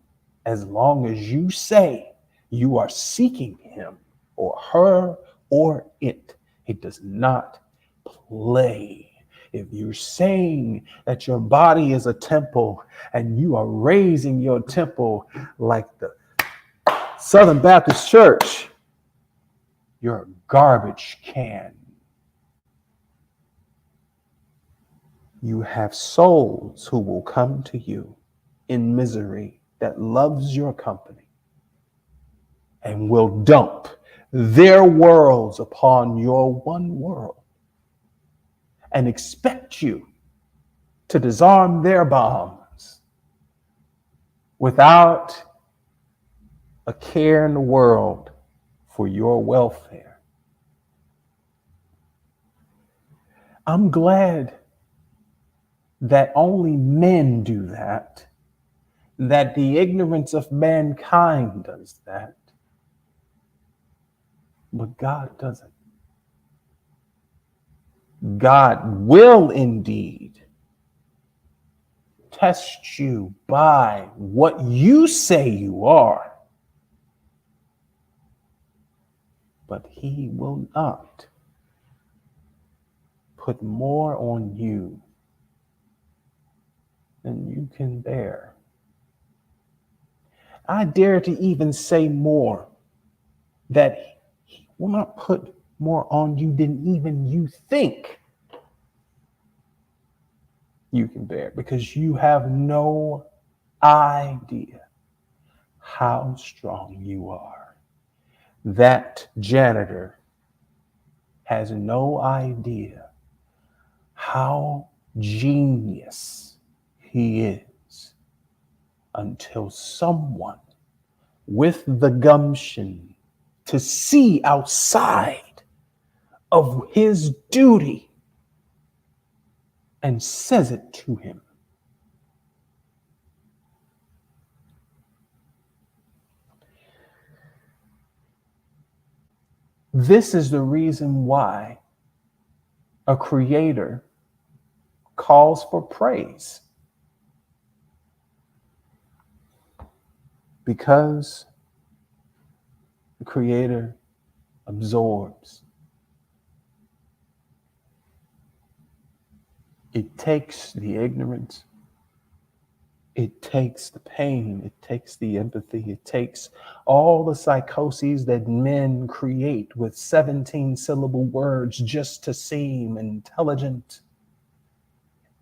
as long as you say you are seeking him or her or it. It does not play. If you're saying that your body is a temple and you are raising your temple like the Southern Baptist Church, you're a garbage can. You have souls who will come to you in misery that loves your company and will dump their worlds upon your one world and expect you to disarm their bombs without a care in the world for your welfare. I'm glad that only men do that, that the ignorance of mankind does that, but God doesn't. God will indeed test you by what you say you are, but he will not put more on you than you can bear. I dare to even say more, that he will not put more on you than even you think you can bear, because you have no idea how strong you are. That janitor has no idea how genius he is until someone with the gumption to see outside of his duty and says it to him. This is the reason why a creator calls for praise. Because the creator absorbs. It takes the ignorance, it takes the pain, it takes the empathy, it takes all the psychoses that men create with 17-syllable words just to seem intelligent.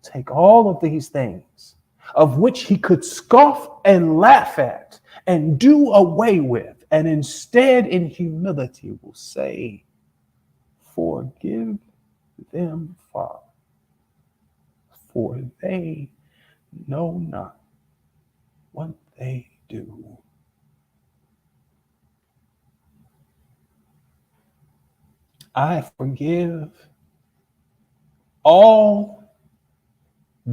Take all of these things, of which he could scoff and laugh at and do away with, and instead in humility will say, "Forgive them, Father, for they know not what they do." I forgive all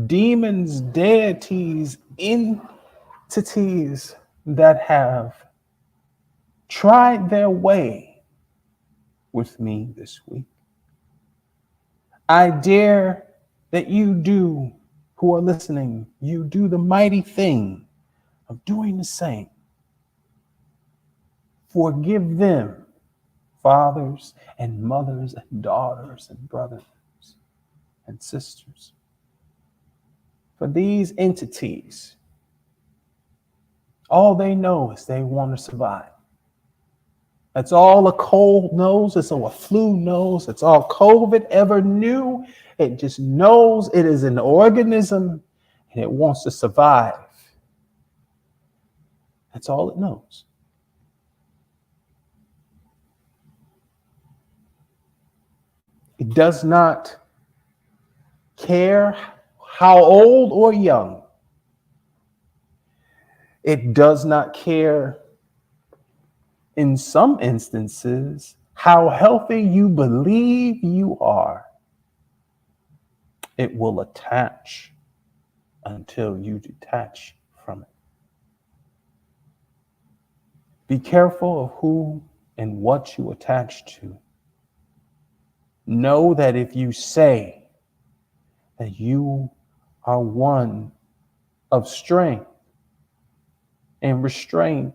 demons, deities, entities that have tried their way with me this week. I dare that you do, who are listening, you do the mighty thing of doing the same. Forgive them, fathers and mothers and daughters and brothers and sisters. For these entities, all they know is they want to survive. That's all a cold knows. That's all a flu knows. That's all COVID ever knew. It just knows it is an organism and it wants to survive. That's all it knows. It does not care how old or young. It does not care, in some instances, how healthy you believe you are. It will attach until you detach from it. Be careful of who and what you attach to. Know that if you say that you are one of strength and restraint,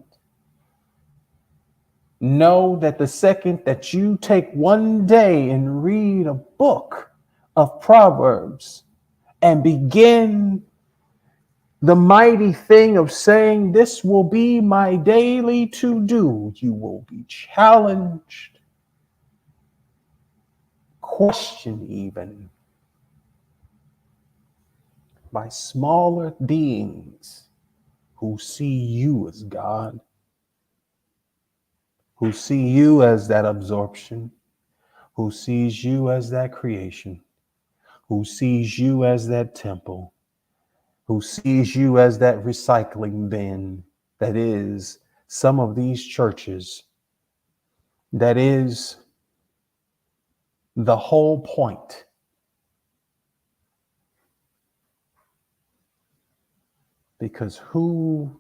know that the second that you take one day and read a book of Proverbs and begin the mighty thing of saying, "This will be my daily to do," you will be challenged, questioned even by smaller beings who see you as God, who see you as that absorption, who sees you as that creation, who sees you as that temple, who sees you as that recycling bin that is some of these churches, that is the whole point. Because who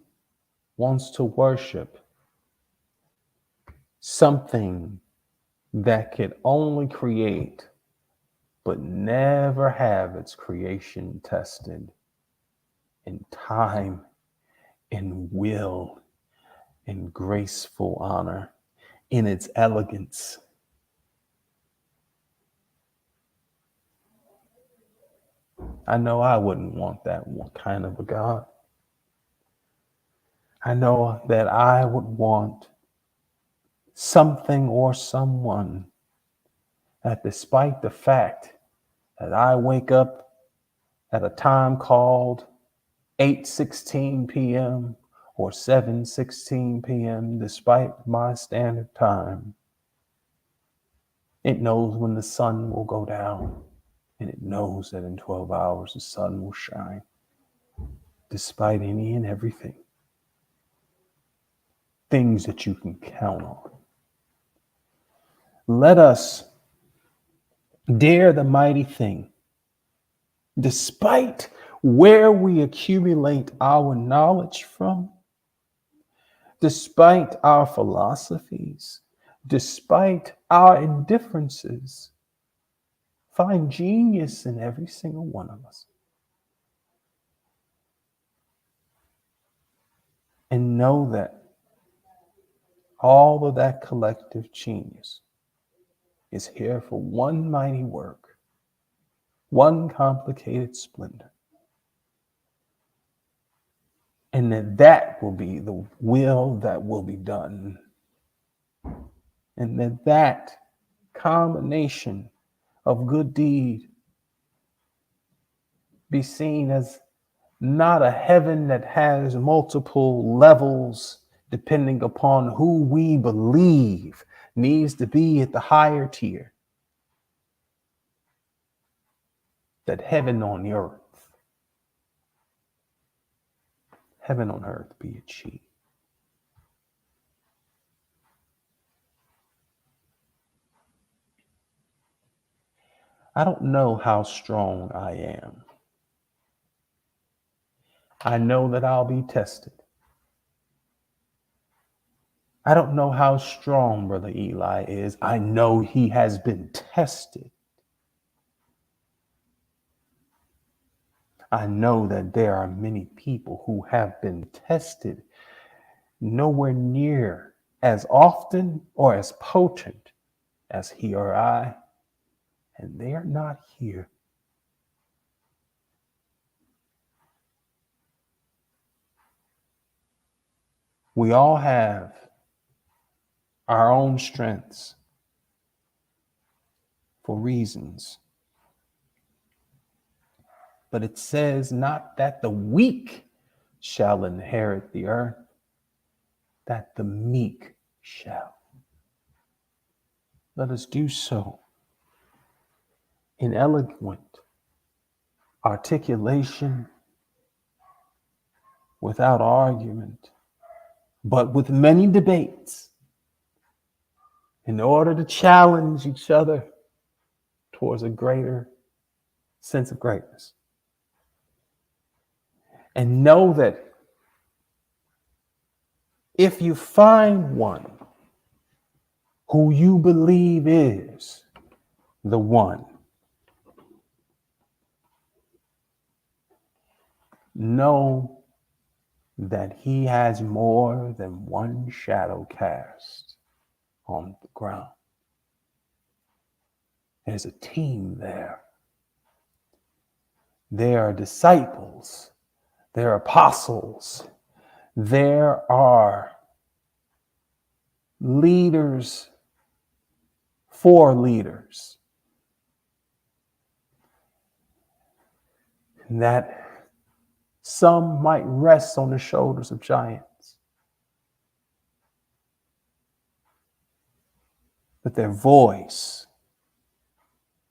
wants to worship something that could only create but never have its creation tested in time, in will, in graceful honor, in its elegance? I know I wouldn't want that kind of a God. I know that I would want something or someone that, despite the fact that I wake up at a time called 8:16 p.m. or 7:16 p.m., despite my standard time, it knows when the sun will go down, and it knows that in 12 hours the sun will shine, despite any and everything. Things that you can count on. Let us dare the mighty thing, despite where we accumulate our knowledge from, despite our philosophies, despite our indifferences, find genius in every single one of us. And know that all of that collective genius is here for one mighty work, one complicated splendor. And that will be the will that will be done. And that combination of good deed be seen as not a heaven that has multiple levels depending upon who we believe needs to be at the higher tier. That heaven on earth, heaven on earth be achieved. I don't know how strong I am. I know that I'll be tested. I don't know how strong Brother Eli is. I know he has been tested. I know that there are many people who have been tested nowhere near as often or as potent as he or I, and they are not here. We all have our own strengths for reasons. But it says not that the weak shall inherit the earth, that the meek shall. Let us do so in eloquent articulation, without argument, but with many debates, in order to challenge each other towards a greater sense of greatness. And know that if you find one who you believe is the one, know that he has more than one shadow cast on the ground. There's a team there. There are disciples. There are apostles. There are leaders for leaders. And that some might rest on the shoulders of giants, but their voice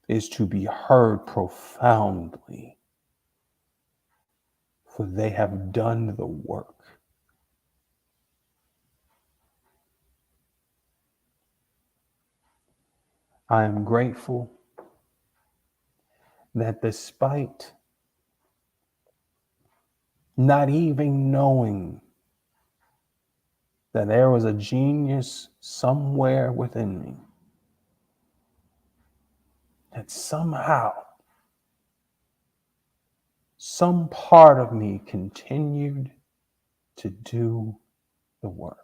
is to be heard profoundly, for they have done the work. I am grateful that despite not even knowing that there was a genius somewhere within me, that somehow some part of me continued to do the work.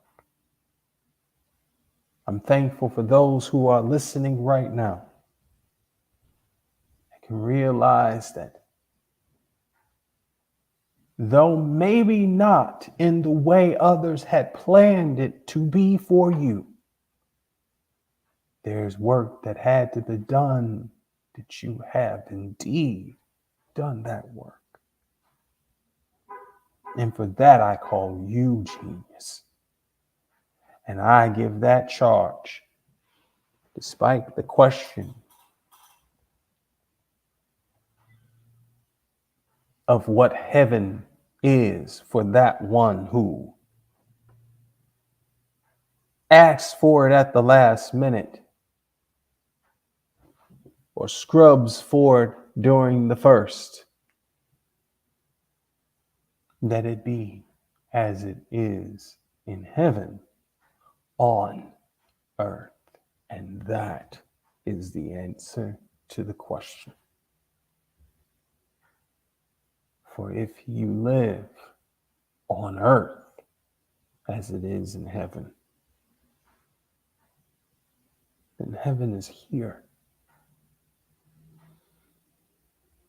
I'm thankful for those who are listening right now. I can realize that though maybe not in the way others had planned it to be for you, there's work that had to be done, that you have indeed done that work. And for that, I call you genius. And I give that charge, despite the question of what heaven is for that one who asks for it at the last minute or scrubs for it during the first. Let it be as it is in heaven on earth. And that is the answer to the question. For if you live on earth as it is in heaven, then heaven is here.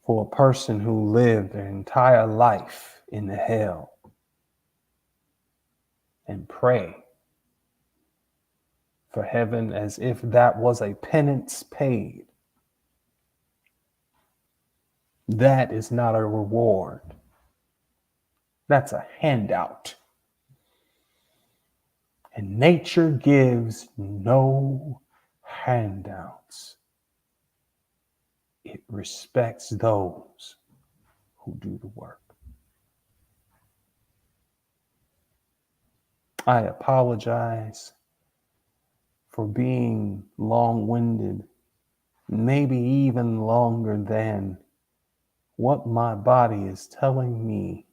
For a person who lived their entire life in hell and pray for heaven as if that was a penance paid, that is not a reward. That's a handout. And nature gives no handouts. It respects those who do the work. I apologize for being long-winded, maybe even longer than what my body is telling me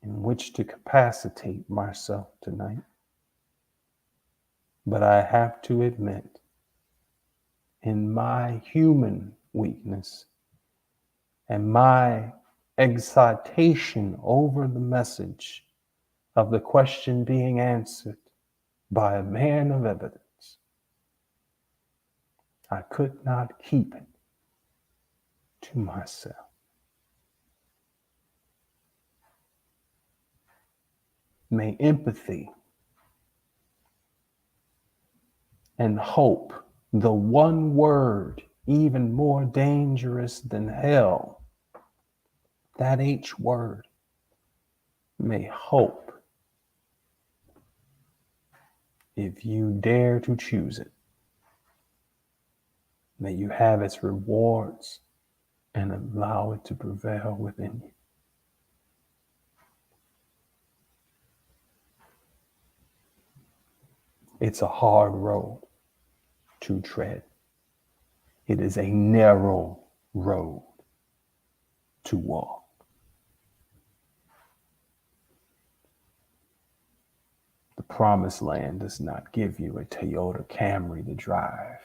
in which to capacitate myself tonight. But I have to admit, in my human weakness and my excitation over the message of the question being answered by a man of evidence, I could not keep it to myself. May empathy and hope, the one word even more dangerous than hell, that H word, may hope, if you dare to choose it, may you have its rewards and allow it to prevail within you. It's a hard road to tread. It is a narrow road to walk. The promised land does not give you a Toyota Camry to drive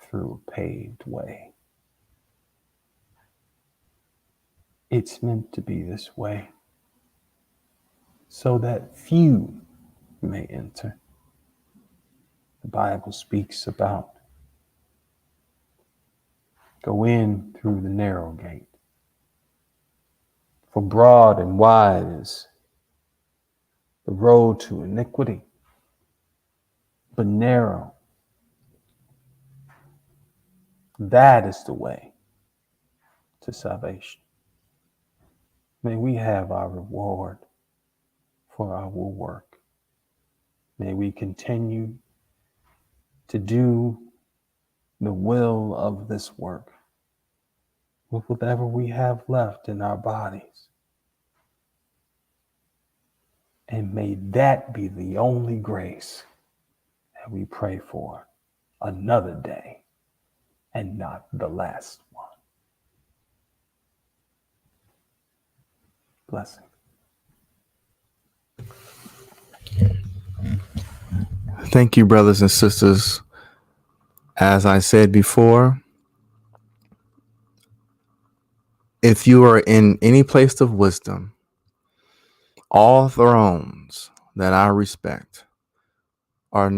through a paved way. It's meant to be this way so that few may enter. The Bible speaks about go in through the narrow gate. For broad and wide is the road to iniquity, but narrow, that is the way to salvation. May we have our reward for our work. May we continue to do the will of this work with whatever we have left in our bodies. And may that be the only grace that we pray for another day and not the last one. Blessing. Thank you, brothers and sisters. As I said before, if you are in any place of wisdom, all thrones that I respect will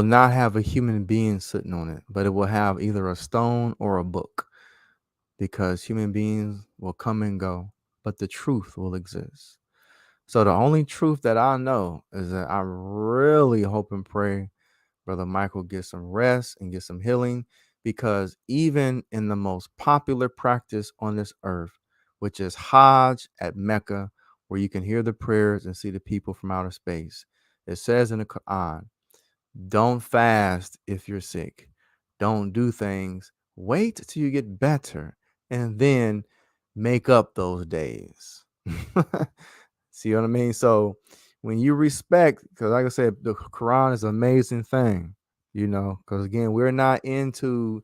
not have a human being sitting on it, but it will have either a stone or a book, because human beings will come and go, but the truth will exist. So the only truth that I know is that I really hope and pray Brother Michael get some rest and get some healing, because even in the most popular practice on this earth, which is Hajj at Mecca, where you can hear the prayers and see the people from outer space, it says in the Quran, don't fast if you're sick. Don't do things. Wait till you get better and then make up those days. See what I mean? So when you respect, because like I said, the Quran is an amazing thing, because again, we're not into,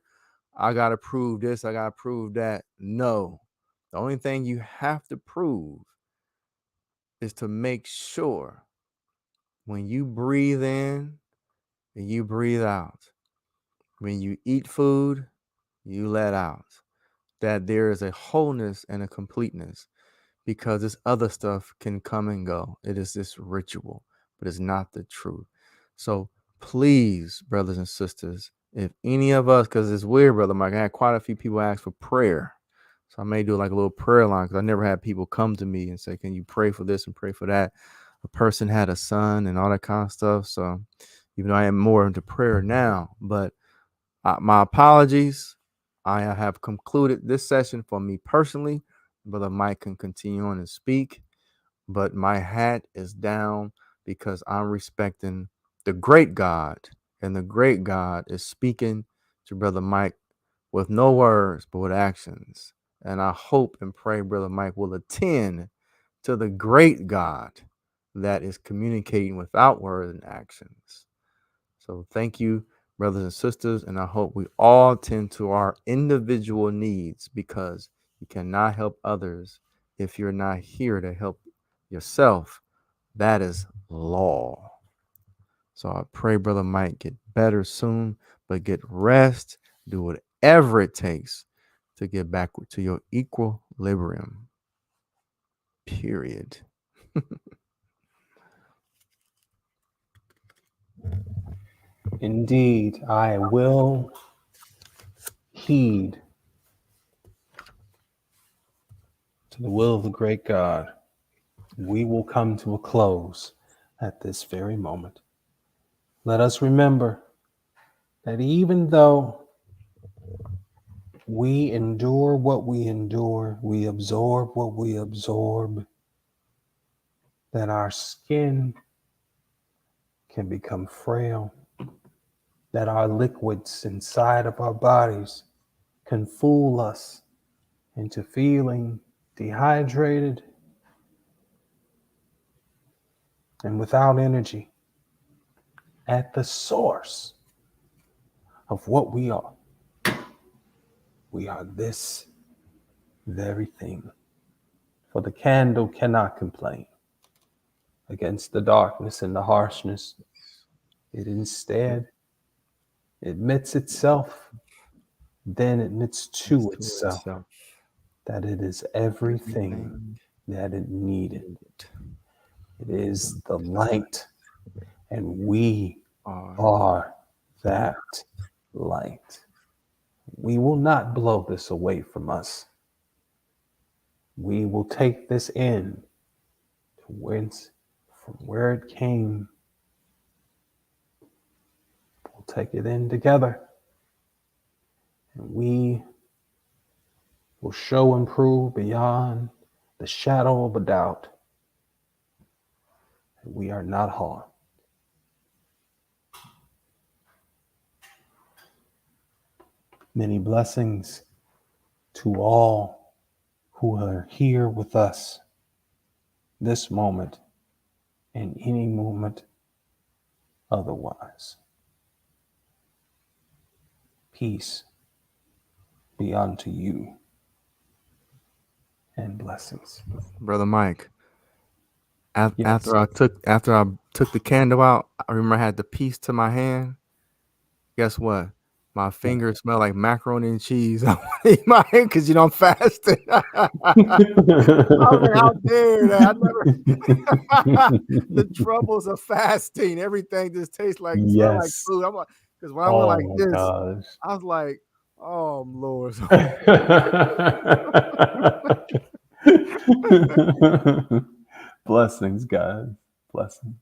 I got to prove this, I got to prove that. No, the only thing you have to prove is to make sure when you breathe in and you breathe out, when you eat food, you let out, that there is a wholeness and a completeness, because this other stuff can come and go. It is this ritual, but it's not the truth. So please, brothers and sisters, if any of us, because it's weird, Brother Mike, I had quite a few people ask for prayer. So I may do like a little prayer line, because I never had people come to me and say, can you pray for this and pray for that? A person had a son and all that kind of stuff. So even though I am more into prayer now, but my apologies. I have concluded this session for me personally. Brother Mike can continue on and speak, but my hat is down, because I'm respecting the great God, and the great God is speaking to Brother Mike with no words, but with actions. And I hope and pray Brother Mike will attend to the great God that is communicating without words and actions. So thank you, brothers and sisters, and I hope we all tend to our individual needs, because you cannot help others if you're not here to help yourself. That is law. So I pray Brother Mike get better soon, but get rest, do whatever it takes to get back to your equilibrium. Period. Indeed, I will heed to the will of the great God. We will come to a close at this very moment. Let us remember that even though we endure what we endure, we absorb what we absorb, that our skin can become frail, that our liquids inside of our bodies can fool us into feeling dehydrated and without energy at the source of what we are. We are this very thing. For the candle cannot complain against the darkness and the harshness. It instead admits itself, then admits to itself that it is everything that it needed. It is the light, and we are that light. We will not blow this away from us. We will take this in to whence, from where it came. We'll take it in together, and we will show and prove beyond the shadow of a doubt that we are not harmed. Many blessings to all who are here with us this moment and any moment otherwise. Peace be unto you and blessings. Brother Mike. Yes. After I took the candle out, I remember I had the piece to my hand. Guess what? My fingers smell like macaroni and cheese. I want to eat my hand because I'm fasting. I was like, how dare that? I never the troubles of fasting. Everything just tastes like smell like Yes. food. I'm like, because when I went Oh like my this, gosh. I was like, oh Lord. Blessings, guys. Blessings.